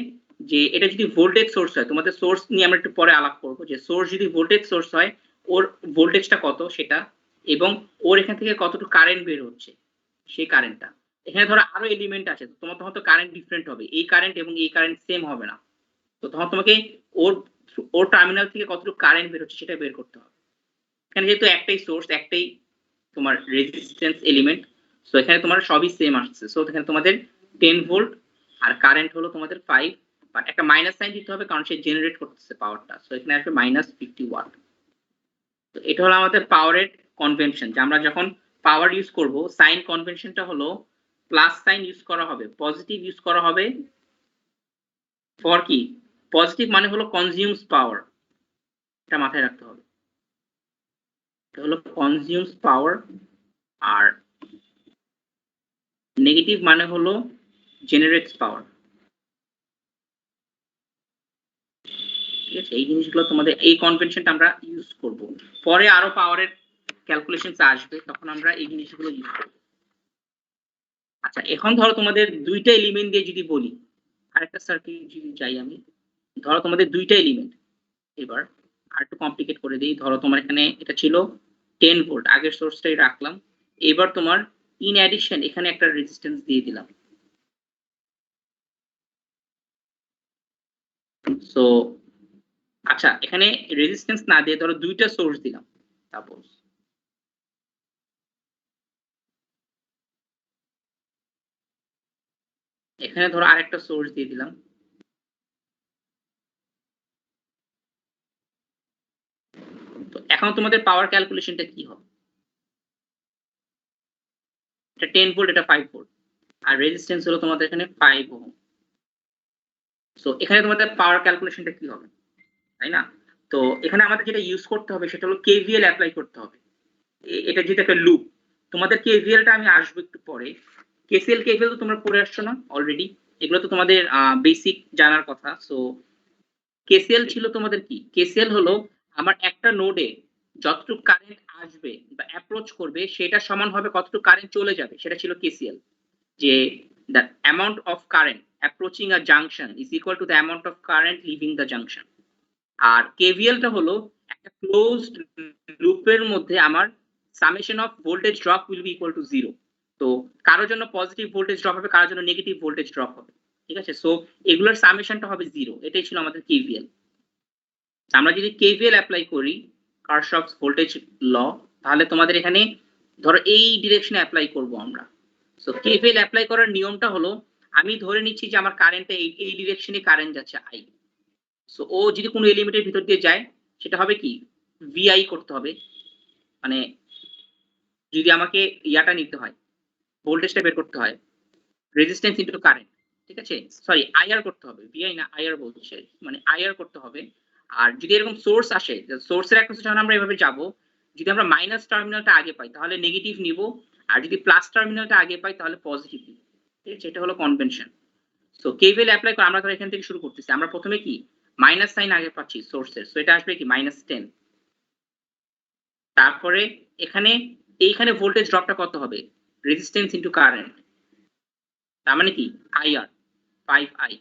যে এটা যদি ভোল্টেজ সোর্স হয়, তোমাদের সোর্স নিয়ে আমরা একটু পরে আলাপ করব, যে সোর্স যদি ভোল্টেজ সোর্স হয় ওর ভোল্টেজটা কত সেটা, এবং ওর এখান থেকে কতটুকু কারেন্ট বের হচ্ছে সেই কারেন্টটা। এখানে ধরো আরো এলিমেন্ট আছে, তোমার তখন তো কারেন্ট ডিফারেন্ট হবে, এই কারেন্ট এবং এই কারেন্ট সেম হবে না, তো তখন তোমাকে ওর ওর টার্মিনাল থেকে কতটুকু কারেন্ট বের হচ্ছে সেটা বের করতে হবে। এখানে যেহেতু একটাই সোর্স একটাই তোমার রেজিস্ট্যান্স এলিমেন্ট, সো এখানে তোমার সবই সেম আসছে, সো এখানে তোমাদের 10 ভোল্ট আর কারেন্ট হলো তোমাদের 5, বাট একটা মাইনাস সাইন দিতে হবে কারণ সে জেনারেট করতেছে পাওয়ারটা, সো এখানে আসবে -50 ওয়াট। তো এটা হলো আমাদের পাওয়ারের কনভেনশন, যে আমরা যখন পাওয়ার ইউজ করব সাইন কনভেনশনটা হলো প্লাস সাইন ইউজ করা হবে, পজিটিভ ইউজ করা হবে ফর কি, পজিটিভ মানে হলো কনজিউমস পাওয়ার, এটা মাথায় রাখতে হবে, এটা হলো কনজিউমস পাওয়ার, আর নেগেটিভ মানে হলো জেনারেটস পাওয়ার। ঠিক আছে, এই জিনিসগুলো তোমাদের এই কনভেনশনটা আমরা ইউজ করব, পরে আরো পাওয়ারের ক্যালকুলেশনস আসবে তখন আমরা এই জিনিসগুলো ইউজ করব। আচ্ছা, এখন ধরো তোমাদের দুইটা এলিমেন্ট দিয়ে যদি বলি, আরেকটা সার্কিট যদি যাই আমি, ধরো তোমাদের দুইটা এলিমেন্ট, এবার আর একটু কমপ্লিকেট করে দিই, ধরো তোমার এখানে এটা ছিল 10 ভোল্ট, আগের সোর্সটাই রাখলাম, এবার তোমার ইন অ্যাডিশন এখানে একটা রেজিস্ট্যান্স দিয়ে দিলাম। সো আচ্ছা, এখানে রেজিস্ট্যান্স না দিয়ে ধরো দুইটা সোর্স দিলাম, সাপোজ এখানে ধরো আরেকটা সোর্স দিয়ে দিলাম, তো এখন তোমাদের পাওয়ার ক্যালকুলেশনটা কি হবে, এটা 10 ভোল্ট, এটা 5 ভোল্ট, আর রেজিস্ট্যান্স হলো তোমাদের এখানে 5 ওহম। সো এখানে তোমাদের পাওয়ার ক্যালকুলেশনটা কি হবে, তাই না? তো এখানে আমাদের যেটা ইউজ করতে হবে সেটা হলো কেভিএল অ্যাপ্লাই করতে হবে। এটা যেটা একটা লুপ, তোমাদের কেভিএলটা আমি আসবো একটু পরে। কেসিএল কেভিএল তো তোমরা পড়ে আসছো না অলরেডি, এগুলো তো তোমাদের বেসিক জানার কথা। সো কেসিএল ছিল তোমাদের কি, কেসিএল হলো আমার একটা নোডে যতটুকু কারেন্ট আসবে বা অ্যাপ্রোচ করবে সেটা সমান হবে কতটুকু কারেন্ট চলে যাবে, সেটা ছিল কেসিএল। যে the amount of current approaching a junction is equal to the amount of current leaving the junction. আর কেভিএলটা হলো একটা ক্লোজড লুপের মধ্যে আমার summation of voltage drop will be equal to 0। তো কারোর জন্য পজিটিভ ভোল্টেজ ড্রপ হবে, কারোর জন্য নেগেটিভ ভোল্টেজ ড্রপ হবে, ঠিক আছে? সো এগুলোর সামেশনটা হবে 0। এটাই ছিল আমাদের কেভিএল। আমরা যদি কেভিএল অ্যাপ্লাই করি কারশফস ভোল্টেজ ল, তাহলে তোমাদের এখানে ধরো এই ডিরেকশনে অ্যাপ্লাই করব আমরা। সো কেভিএল অ্যাপ্লাই করার নিয়মটা হলো আমি ধরে নিচ্ছি যে আমার কারেন্টটা এই ডিরেকশনে কারেন্ট যাচ্ছে আই। সো ও যদি কোনো এলিমেন্টের ভিতর দিয়ে যায় সেটা হবে কি ভিআই করতে হবে, মানে যদি আমাকে ইয়াটা নিতে হয় ভোল্টেজটা বের করতে হয় রেজিস্ট্যান্স ইনটু কারেন্ট, ঠিক আছে? সরি আইআর করতে হবে, ভিআই না আইআর বলছে, মানে আইআর করতে হবে। আর যদি এরকম সোর্স আসে, সোর্সের অ্যাক্রসে যখন আমরা এভাবে যাব, যদি আমরা মাইনাস টার্মিনালটা আগে পাই তাহলে নেগেটিভ নিব, আর যদি প্লাস টার্মিনালটা আগে পাই তাহলে পজিটিভ নিব, ঠিক আছে? এটা হলো কনভেনশন। সো কেভিএল অ্যাপ্লাই করে আমরা ধর এখান থেকে শুরু করতেছি, আমরা প্রথমে কি মাইনাস সাইন আগে পাচ্ছি সোর্সের, সো এটা আসবে কি -10। তারপরে এখানে এইখানে ভোল্টেজ ড্রপটা কত হবে, রেজিস্ট্যান্স ইনটু কারেন্ট, তার মানে কি আইআর 5i।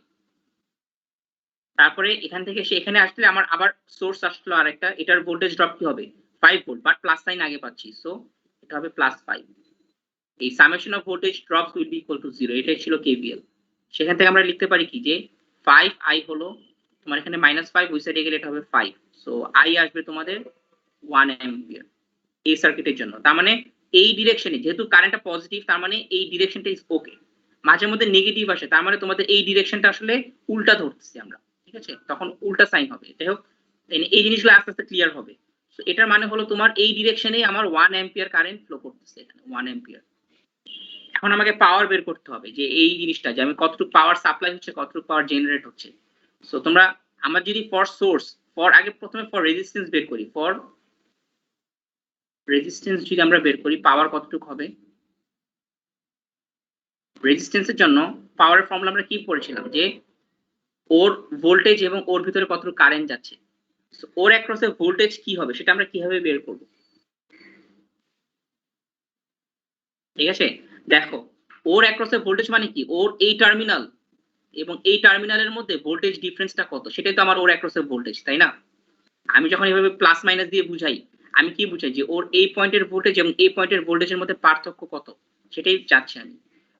তারপরে এখান থেকে সে এখানে আসলে আমার আবার সোর্স আসলো আরেকটা, এটার ভোল্টেজ ড্রপ কি হবে 5 ভোল্ট, বাট প্লাস সাইন আগে পাচ্ছি, সো এটা হবে +5। এই summation of voltage drops will be equal to 0। এটাই ছিল কেভিএল। সেখান থেকে আমরা লিখতে পারি কি যে 5i হলো তোমার এখানে -5, ওই সাইডে গেলে এটা হবে 5, সো i আসবে তোমাদের 1 অ্যাম্পিয়ার এই সার্কিটের জন্য। তার মানে এই ডিরেকশনে যেহেতু কারেন্টটা পজিটিভ, তার মানে এই ডিরেকশনটা ইজ ওকে। মাঝে মধ্যে নেগেটিভ আসে, তার মানে তোমাদের এই ডিরেকশনটা আসলে উল্টা ধরতেছি আমরা, ঠিক আছে? তখন উল্টা সাইন হবে। যাই হোক, এই জিনিসগুলো আস্তে আস্তে ক্লিয়ার হবে। সো এটার মানে হলো তোমার এই ডিরেকশনে আমার 1 অ্যাম্পিয়ার কারেন্ট ফ্লো করতেছে, এখানে 1 অ্যাম্পিয়ার। এখন আমাকে পাওয়ার বের করতে হবে যে এই জিনিসটা যে আমি কতটুকু পাওয়ার সাপ্লাই হচ্ছে, কতটুকু পাওয়ার জেনারেট হচ্ছে। সো তোমরা আমার যদি ফর সোর্স, ফর আগে প্রথমে ফর রেজিস্ট্যান্স বের করি, ফর রেজিস্ট্যান্স যদি আমরা বের করি পাওয়ার কতটুকু হবে, রেজিস্ট্যান্সের জন্য পাওয়ারের ফর্মুলা আমরা কি পড়েছিলাম যে ওর ভোল্টেজ এবং ওর ভিতরে কতটুকু কারেন্ট যাচ্ছে। সো ওর অ্যাক্রসে ভোল্টেজ কি হবে সেটা আমরা কিভাবে বের করব, ঠিক আছে? দেখো ওর অ্যাক্রসে ভোল্টেজ মানে কি, ওর এই টার্মিনাল এবং এই টার্মিনালের মধ্যে ভোল্টেজ ডিফারেন্সটা কত, সেটাই তো আমার ওর অ্যাক্রসে ভোল্টেজ, তাই না? আমি যখন এভাবে প্লাস মাইনাস দিয়ে বুঝাই, আমি কি বুঝাই যে ওর এই পয়েন্টের ভোল্টেজ এবং এই পয়েন্টের ভোল্টেজের মধ্যে পার্থক্য কত, সেটাই চাচ্ছি আমি।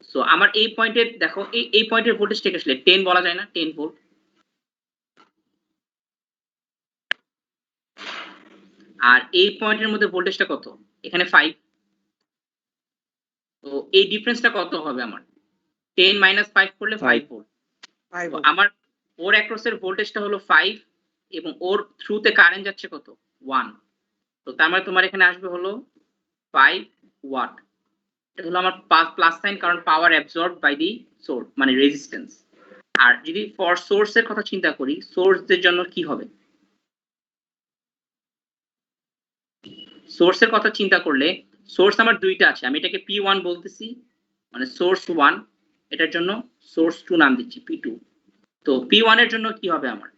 সো আমার এই পয়েন্টের দেখো এই পয়েন্টের ভোল্টেজ ঠিক আসলে 10 বলা যায় না, 10 ভোল্ট। আর এই পয়েন্টের মধ্যে ভোল্টেজটা কত, এখানে 5। তো এই ডিফারেন্সটা কত হবে আমার, 10 - 5 করলে 5 ভোল্ট। আমার ওর অ্যাক্রসের ভোল্টেজটা হলো 5 এবং ওর থ্রুতে কারেন্ট যাচ্ছে কত 1। তো তার মানে তোমার এখানে আসবে হলো 5 ওয়াট। এটা হলো আমার প্লাস সাইন, কারণ পাওয়ার অ্যাবজর্ব বাই দি সোর্স মানে রেজিস্ট্যান্স। আর যদি ফর সোর্সের কথা চিন্তা করি, সোর্সদের জন্য কি হবে, সোর্সের কথা চিন্তা করলে সোর্স আমার দুইটা আছে, আমি এটাকে P1 বলতেছি, মানে সোর্স 1, এটার জন্য সোর্স 2 নাম দিচ্ছি P2। তো P1 এর জন্য কি হবে আমার,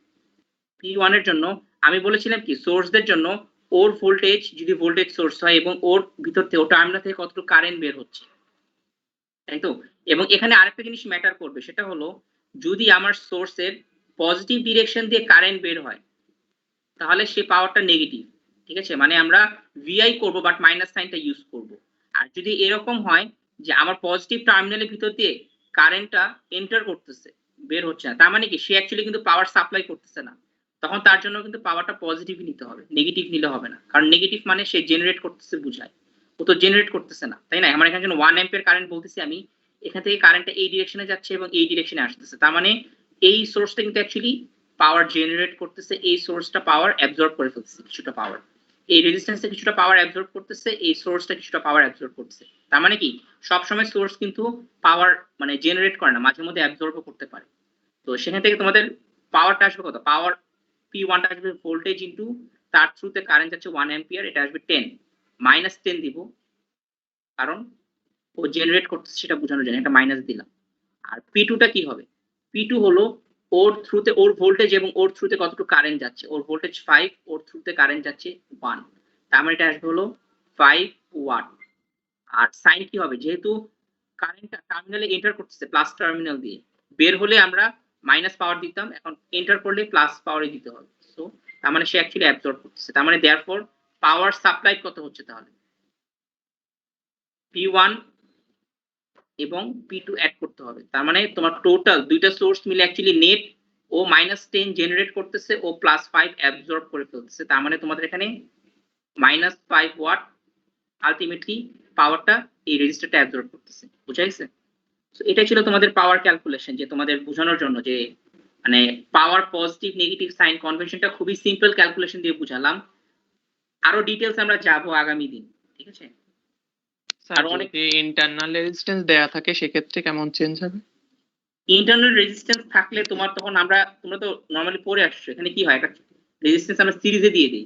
P1 এর জন্য আমি বলেছিলাম কি সোর্সদের জন্য ওর ভোল্টেজ যদি ভোল্টেজ সোর্স হয় এবং ওর ভিতর থেকে ও টার্মিনাল থেকে কতটুকু কারেন্ট বের হচ্ছে, তাই তো? এবং এখানে আরেকটা জিনিস ম্যাটার করবে, সেটা হলো যদি আমার সোর্সের পজিটিভ ডিরেকশন দিয়ে কারেন্ট বের হয় তাহলে সে পাওয়ারটা নেগেটিভ, ঠিক আছে? মানে আমরা ভিআই করব বাট মাইনাস সাইনটা ইউজ করব। আর যদি এরকম হয় যে আমার পজিটিভ টার্মিনালের ভিতর দিয়ে কারেন্টটা এন্টার করতেছে, বের হচ্ছে না, তার মানে কি সে অ্যাকচুয়ালি কিন্তু পাওয়ার সাপ্লাই করতেছে না, তখন তার জন্য কিন্তু পাওয়ারটা পজিটিভই নিতে হবে, নেগেটিভ নিলে হবে না। কারণ নেগেটিভ মানে সে জেনারেট করতেছে বুঝায়, ও তো জেনারেট করতেছে না, তাই না? আমার এখানে 1 অ্যাম্পিয়ার কারেন্ট বলতেছি আমি, এখান থেকে কারেন্টটা এই ডিরেকশনে যাচ্ছে এবং এই ডিরেকশনে আসতেছে, তার মানে এই সোর্সটা কিন্তু অ্যাকচুয়ালি পাওয়ার জেনারেট করতেছে, এই সোর্সটা পাওয়ার অ্যাবজর্ব করে ফেলতেছে কিছুটা পাওয়ার। এই রেজিস্ট্যান্সটা কিছুটা পাওয়ার অ্যাবজর্ব করতেছে, এই সোর্সটা কিছুটা পাওয়ার অ্যাবজর্ব করতেছে। তার মানে কি সবসময় সোর্স কিন্তু পাওয়ার মানে জেনারেট করে না, মাঝে মধ্যে অ্যাবজর্বও করতে পারে। তো সেখান থেকে তোমাদের পাওয়ারটা আসবে কত, পাওয়ার P1 টা আসবে ভোল্টেজ ইনটু তার থ্রুতে কারেন্ট যাচ্ছে 1 অ্যাম্পিয়ার, এটা আসবে 10 -10 দিব, কারণ ও জেনারেট করতেছে সেটা বোঝানোর জন্য একটা মাইনাস দিলাম। আর P2 টা কি হবে, P2 হলো ওর থ্রুতে ওর ভোল্টেজ এবং ওর থ্রুতে কতটুকু কারেন্ট যাচ্ছে, ওর ভোল্টেজ 5, ওর থ্রুতে কারেন্ট যাচ্ছে 1, তার মানে এটা আসবে হলো 5 ওয়াট। আর সাইন কি হবে, যেহেতু কারেন্টটা টার্মিনালে এন্টার করতেছে প্লাস টার্মিনাল দিয়ে, বের হলে আমরা মাইনাস পাওয়ার দিতাম, এখন এন্টার করলে প্লাস পাওয়ারই দিতে হবে। সো তার মানে সে অ্যাকচুয়ালি অ্যাবজর্ব করতেছে, তার মানে দেয়ারফর পাওয়ার সাপ্লাই কত হচ্ছে তাহলে P1 এবং P2 অ্যাড করতে হবে। তার মানে তোমার টোটাল দুইটা সোর্স মিলে অ্যাকচুয়ালি নেট ও -10 জেনারেট করতেছে, ও +5 অ্যাবজর্ব করে ফেলতেছে। তার মানে তোমাদের এখানে -5 ওয়াট আলটিমেটলি পাওয়ারটা এই রেজিস্টারটা অ্যাবজর্ব করতেছে। বুঝা গেছে? সো এটা ছিল তোমাদের পাওয়ার ক্যালকুলেশন, যে তোমাদের বোঝানোর জন্য যে মানে পাওয়ার পজিটিভ নেগেটিভ সাইন কনভেনশনটা খুবই সিম্পল ক্যালকুলেশন দিয়ে বুঝালাম। আরো ডিটেইলস আমরা যাব আগামী দিন, ঠিক আছে? স্যার আরো অনেক যদি ইন্টারনাল রেজিস্ট্যান্স দেয়া থাকে সেক্ষেত্রে কেমন চেঞ্জ হবে? ইন্টারনাল রেজিস্ট্যান্স থাকলে তোমার তখন তোমরা তো নরমালি পড়ে আসছো, এখানে কি হয় একটা রেজিস্ট্যান্স আমরা সিরিজে দিয়ে দিই।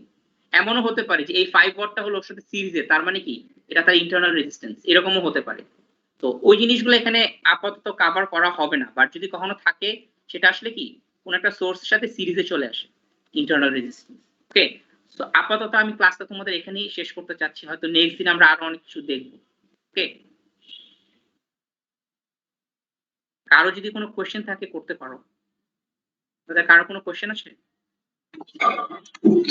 এমনও হতে পারে যে এই 5 ওয়াটটা হলো ওর সাথে সিরিজে, তার মানে কি এটা তার ইন্টারনাল রেজিস্ট্যান্স, এরকমও হতে পারে। তো ওই জিনিসগুলো এখানে আপাতত কভার করা হবে না, বাট যদি কখনো থাকে সেটা আসলে কি কোন একটা সোর্সের সাথে সিরিজে চলে আসে ইন্টারনাল রেজিস্ট্যান্স। ওকে, সো আপাতত আমি ক্লাসটা তোমাদের এখানেই শেষ করতে চাচ্ছি, হয়তো নেক্সট দিন আমরা আরো অনেক কিছু দেখবো। ওকে, কারো যদি কোনো কোশ্চেন থাকে করতে পারো। তাদের কারো কোনো কোশ্চেন আছে?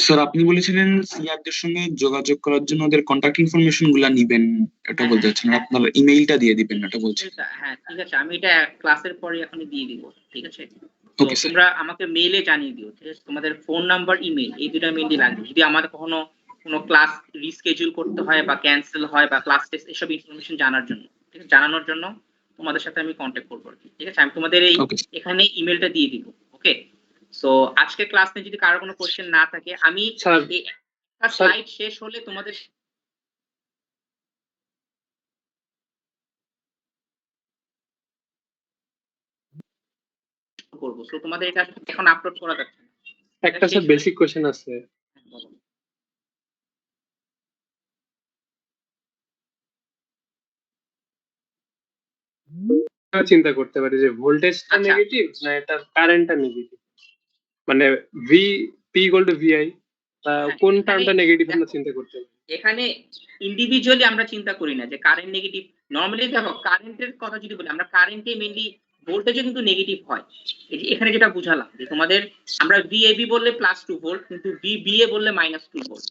স্যার আপনি বলেছিলেন সিআরদের সঙ্গে যোগাযোগ করার জন্য ওদের কন্টাক্ট ইনফরমেশন গুলা নিবেন, এটা বলতে চাচ্ছেন, আপনার ইমেইলটা দিয়ে দিবেন, এটা বলছি। হ্যাঁ ঠিক আছে, আমি এটা ক্লাসের পরে এখনই দিয়ে দিব, ঠিক আছে? তো ওকে স্যার। তোমরা আমাকে মেইলে জানিয়ে দিও, ঠিক আছে? তোমাদের ফোন নাম্বার ইমেইল এই দুটো মেইলই লাগবে। যদি আমাদের কখনো কোনো ক্লাস রিস্কেডিউল করতে হয় বা ক্যান্সেল হয় বা ক্লাস টেস্ট এসব ইনফরমেশন জানার জন্য, ঠিক আছে, জানানোর জন্য তোমাদের সাথে আমি কন্ট্যাক্ট করবো আর কি, ঠিক আছে? আমি তোমাদের এই ওকে এখানে ইমেইলটা দিয়ে দিব। ওকে, সো আজকে ক্লাস নিয়ে যদি কারো কোনো কোশ্চেন না থাকে, আমি স্যার এই একটা স্লাইড শেষ হলে তোমাদের করবো। সো তোমাদের এটা এখন আপলোড করা যাচ্ছে না। একটা স্যার বেসিক কোশ্চেন আছে। বলো। চিন্তা করতে পারি যে ভোল্টেজটা আচ্ছা। নেগেটিভ না এটা কারেন্টটা নেগেটিভ, মানে V P equal to VI, কোন এখানে টার্মটা নেগেটিভ আমরা দেখো, চিন্তা করতে পারি। এখানে ইন্ডিভিজুয়ালি আমরা চিন্তা করি না যে কারেন্ট নেগেটিভ। নরমালি দেখো কারেন্টের কথা যদি বলি, আমরা কারেন্টে মেইনলি ভোল্টেজও কিন্তু নেগেটিভ হয়। এই যে এখানে যেটা বুঝালাম যে তোমাদের আমরা ভিএবি বললে +2 ভোল্ট, কিন্তু ভিবিএ বললে -2 ভোল্ট।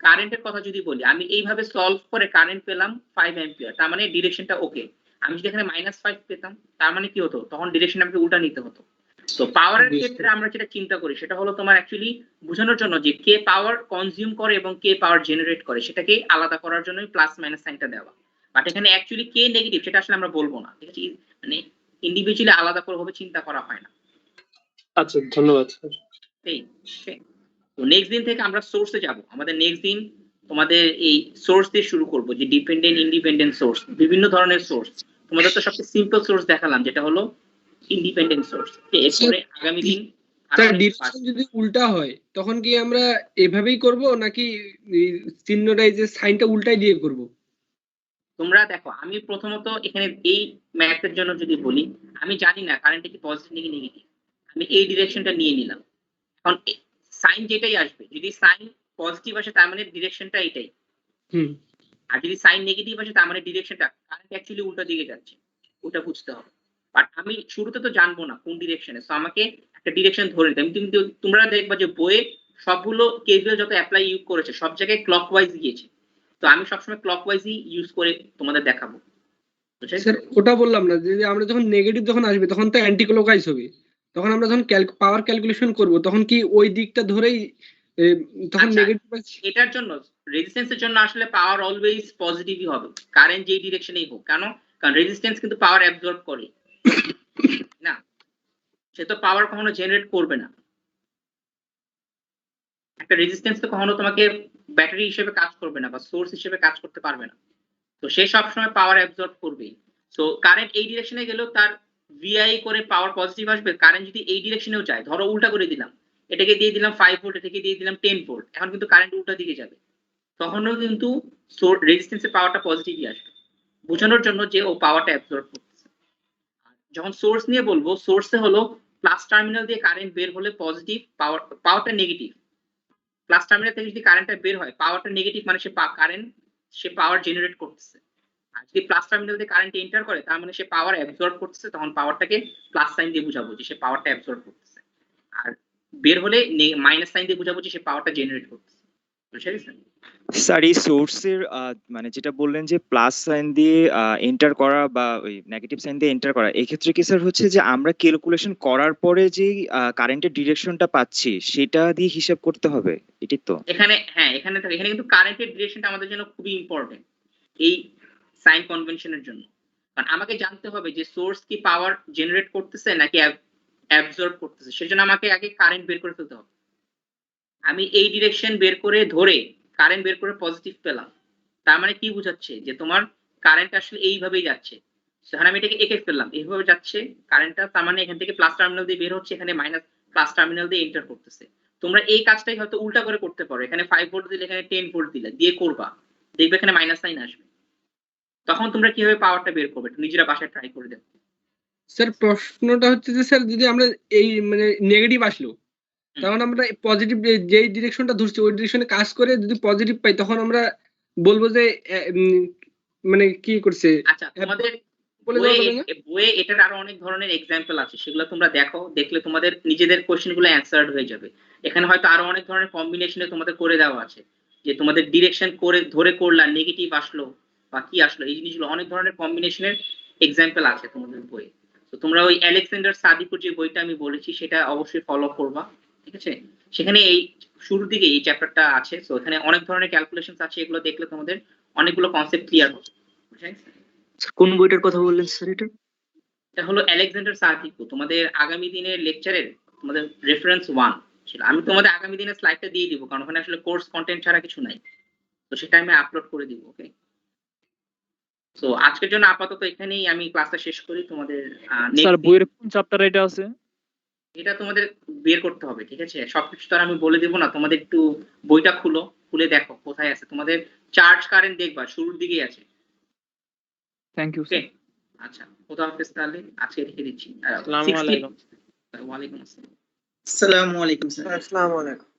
কারেন্টের কথা যদি বলি, আমি এইভাবে সলভ করে কারেন্ট পেলাম 5 অ্যাম্পিয়ার, তার মানে ডিরেকশনটা ওকে। আমি যদি এখানে -5 পেতাম, তার মানে কি হতো, তখন ডিরেকশন আমাকে উল্টা নিতে হতো। তো পাওয়ারের ক্ষেত্রে আমরা যেটা চিন্তা করি সেটা হলো তোমার অ্যাকচুয়ালি বোঝানোর জন্য যে কে পাওয়ার কনজিউম করে এবং কে পাওয়ার জেনারেট করে, সেটাকে আলাদা করার জন্যই প্লাস মাইনাস সাইনটা দেওয়া। বাট এখানে অ্যাকচুয়ালি কে নেগেটিভ সেটা আসলে আমরা বলবো না, ঠিক আছে? মানে ইন্ডিভিজুয়ালি আলাদা করে ভাবে চিন্তা করা হয় না। আচ্ছা ধন্যবাদ স্যার। এই তো নেক্সট দিন থেকে আমরা সোর্সে যাব। আমাদের নেক্সট দিন তোমাদের এই সোর্স দিয়ে শুরু করব, যে ডিপেন্ডেন্ট ইন্ডিপেন্ডেন্ট সোর্স, বিভিন্ন ধরনের সোর্স। তোমাদের তো সবচেয়ে সিম্পল সোর্স দেখালাম যেটা হলো ইন্ডিপেন্ডেন্ট সোর্স। এরপরে আগামী দিন আরো স্যার অনেক ডিরেকশন যদি উল্টা হয় তখন কি আমরা এভাবেই করব নাকি চিহ্নটা এই যে সাইনটা উল্টাই দিয়ে করব? তোমরা দেখো, আমি প্রথমত এখানে এই ম্যাথের জন্য যদি বলি, আমি জানি না কারেন্টটা কি পজিটিভ নাকি নেগেটিভ, আমি এই ডিরেকশনটা নিয়ে নিলাম। এখন সাইন যেটাই আসবে, যদি সাইন পজিটিভ আসে তার মানে ডিরেকশনটা এটাই, হুম। আর যদি সাইন নেগেটিভ আসে তার মানে ডিরেকশনটা কারেন্ট অ্যাকচুয়ালি উল্টো দিকে যাচ্ছে, ওটা বুঝতে হবে। বাট আমি শুরুতে তো জানবো না কোন ডিরেকশনে, সো আমাকে একটা ডিরেকশন ধরে নিতে হবে। কিন্তু তোমরা দেখবা যে বইয়ে সবগুলো কেভিএল যত অ্যাপ্লাই ইউজ করেছে সব জায়গায় ক্লকওয়াইজ গিয়েছে, তো আমি সবসময় ক্লকওয়াইজই ইউজ করে তোমাদের দেখাবো। স্যার ওটা বললাম না, যে আমরা যখন নেগেটিভ যখন আসবে তখন তো অ্যান্টি ক্লকওয়াইজ হবে, তখন আমরা যখন পাওয়ার ক্যালকুলেশন করব তখন কি ওই দিকটা ধরেই তখন আচ্ছা, নেগেটিভ এটার জন্য রেজিস্ট্যান্সের জন্য আসলে পাওয়ার অলওয়েজ পজিটিভই হবে, কারেন্ট যেই ডিরেকশনেই হোক। কারণ রেজিস্ট্যান্স কিন্তু পাওয়ার অ্যাবজর্ব করে না, সে তো পাওয়ার কখনো জেনারেট করবে না। একটা রেজিস্ট্যান্স তো কখনো তোমাকে ব্যাটারি হিসেবে কাজ করবে না বা সোর্স হিসেবে কাজ করতে পারবে না, তো সে সবসময় পাওয়ার অ্যাবজর্ব করবেই। সো কারেন্ট এই ডিরেকশনে গেলেও তার ভিআই করে পাওয়ার পজিটিভ আসবে। কারেন্ট যদি এই ডিরেকশনেও যায়, ধরো উল্টা করে দিলাম, এটাকে দিয়ে দিলাম 5 ভোল্ট, এটাকে দিয়ে দিলাম 10 ভোল্ট, এখন কিন্তু কারেন্ট উল্টা দিকে যাবে, তখনও কিন্তু রেজিস্ট্যান্সের পাওয়ারটা পজিটিভই আসবে, বোঝানোর জন্য যে ও পাওয়ারটা অ্যাবজর্ব করতেছে। যখন সোর্স নিয়ে বলবো, সোর্সে হলো প্লাস টার্মিনাল দিয়ে কারেন্ট বের হলে পজিটিভ, পাওয়ারটা নেগেটিভ। প্লাস টার্মিনাল থেকে যদি কারেন্টটা বের হয়, পাওয়ারটা নেগেটিভ, মানে সে পাওয়ার জেনারেট করতেছে। আর যদি প্লাস টার্মিনাল দিয়ে কারেন্ট এন্টার করে, তার মানে সে পাওয়ার অ্যাবজর্ব করতেছে, তখন পাওয়ারটাকে প্লাস সাইন দিয়ে বোঝাবো যে সে পাওয়ারটা অ্যাবজর্ব করতেছে। আর বের হলে মাইনাস সাইন দিয়ে বোঝাবো যে সে পাওয়ারটা জেনারেট করতেছে। বুঝতে পেরেছেন? স্যার এই সোর্সের মানে যেটা বললেন যে প্লাস সাইন দিয়ে এন্টার করা বা ওই নেগেটিভ সাইন দিয়ে এন্টার করা, এক্ষেত্রে কি স্যার হচ্ছে যে আমরা ক্যালকুলেশন করার পরে যে কারেন্টের ডিরেকশনটা পাচ্ছি সেটা দিয়ে হিসাব করতে হবে, এটাই তো? এখানে কিন্তু কারেন্টের ডিরেকশনটা আমাদের জন্য খুবই ইম্পর্টেন্ট এই সাইন কনভেনশনের জন্য। কারণ আমাকে জানতে হবে যে সোর্স কি পাওয়ার জেনারেট করতেছে নাকি অ্যাবজর্ব করতেছে, সেজন্য আমাকে আগে কারেন্ট বের করে ফেলতে হবে। আমি এই ডিরেকশন বের করে ধরে কারেন্ট বের করে পজিটিভ পেলাম, তার মানে কি বোঝাচ্ছে যে তোমার কারেন্ট আসলে এইভাবেই যাচ্ছে। সেখানে আমি এটাকে এঁকে ফেললাম, এইভাবে যাচ্ছে কারেন্টটা, তার মানে এখান থেকে প্লাস টার্মিনাল দিয়ে বের হচ্ছে, এখানে মাইনাস প্লাস টার্মিনাল দিয়ে এন্টার করতেছে। তোমরা এই কাজটাই হয়তো উল্টা করে করতে পারো, এখানে 5 ভোল্ট দিলে এখানে 10 ভোল্ট দিলে দিয়ে করবা, দেখবে এখানে মাইনাস সাইন আসবে। তখন তোমরা কিভাবে পাওয়ারটা বের করবে একটু নিজেরা বাসায় ট্রাই করে দেখো। স্যার প্রশ্নটা হচ্ছে যে স্যার যদি আমরা এই মানে নেগেটিভ আসলো, তখন আমরা পজিটিভ যেই ডিরেকশনটা ধরছি ওই ডিরেকশনে কাজ করে যদি পজিটিভ পাই, তখন আমরা বলবো যে মানে কি করছে। আচ্ছা, তোমাদের বলে দেওয়া যাবে না? বইয়ে এটার আরো অনেক ধরনের এক্সাম্পল আছে, সেগুলো তোমরা দেখো, দেখলে তোমাদের নিজেদের কোশ্চেন গুলো অ্যান্সার্ড হয়ে যাবে। এখানে হয়তো আরো অনেক ধরনের কম্বিনেশনে তোমাদের করে দেওয়া আছে, যে তোমাদের ডিরেকশন করে ধরে করলা, নেগেটিভ আসলো বা কি আসলো, এই জিনিসগুলো অনেক ধরনের কম্বিনেশনের এক্সাম্পল আছে তোমাদের বইয়ে। তো তোমরা ওই আলেকজান্ডার সাদিকুর যে বইটা আমি বলেছি সেটা অবশ্যই ফলো করবা, ঠিক আছে? সেখানে এই শুরুর দিকে এই চ্যাপ্টারটা আছে, তো এখানে অনেক ধরনের ক্যালকুলেশনস আছে, এগুলো দেখলে তোমাদের অনেকগুলো কনসেপ্ট ক্লিয়ার হবে। বুঝেছেন? কোন বইটার কথা বললেন স্যার এটা? এটা হলো আলেকজান্ডার সাদিকু, তোমাদের আগামী দিনের লেকচারের তোমাদের রেফারেন্স 1 ছিল। আমি তোমাদের আগামী দিনের স্লাইডটা দিয়ে দিব, কারণ ওখানে আসলে কোর্স কন্টেন্ট ছাড়া কিছু নাই, তো সেটা আমি আপলোড করে দিব। ওকে, সো আজকের জন্য আপাতত এখানেই আমি ক্লাসটা শেষ করি। তোমাদের স্যার বইয়ের কোন চ্যাপ্টার এটা আছে? এটা তোমাদের বের করতে হবে, ঠিক আছে? সবকিছু তো আর আমি বলে দেব না, তোমাদের একটু বইটা খুলে দেখো কোথায় আছে। তোমাদের চার্জ কারেন্ট দেখবা শুরুর দিকেই আছে। Thank you sir. আচ্ছা, খোদা হাফেজ, তাহলে আজকে রেখে দিচ্ছি। আসসালামু আলাইকুম। ওয়ালাইকুম আসসালাম। আসসালামু আলাইকুম স্যার। আসসালামু আলাইকুম।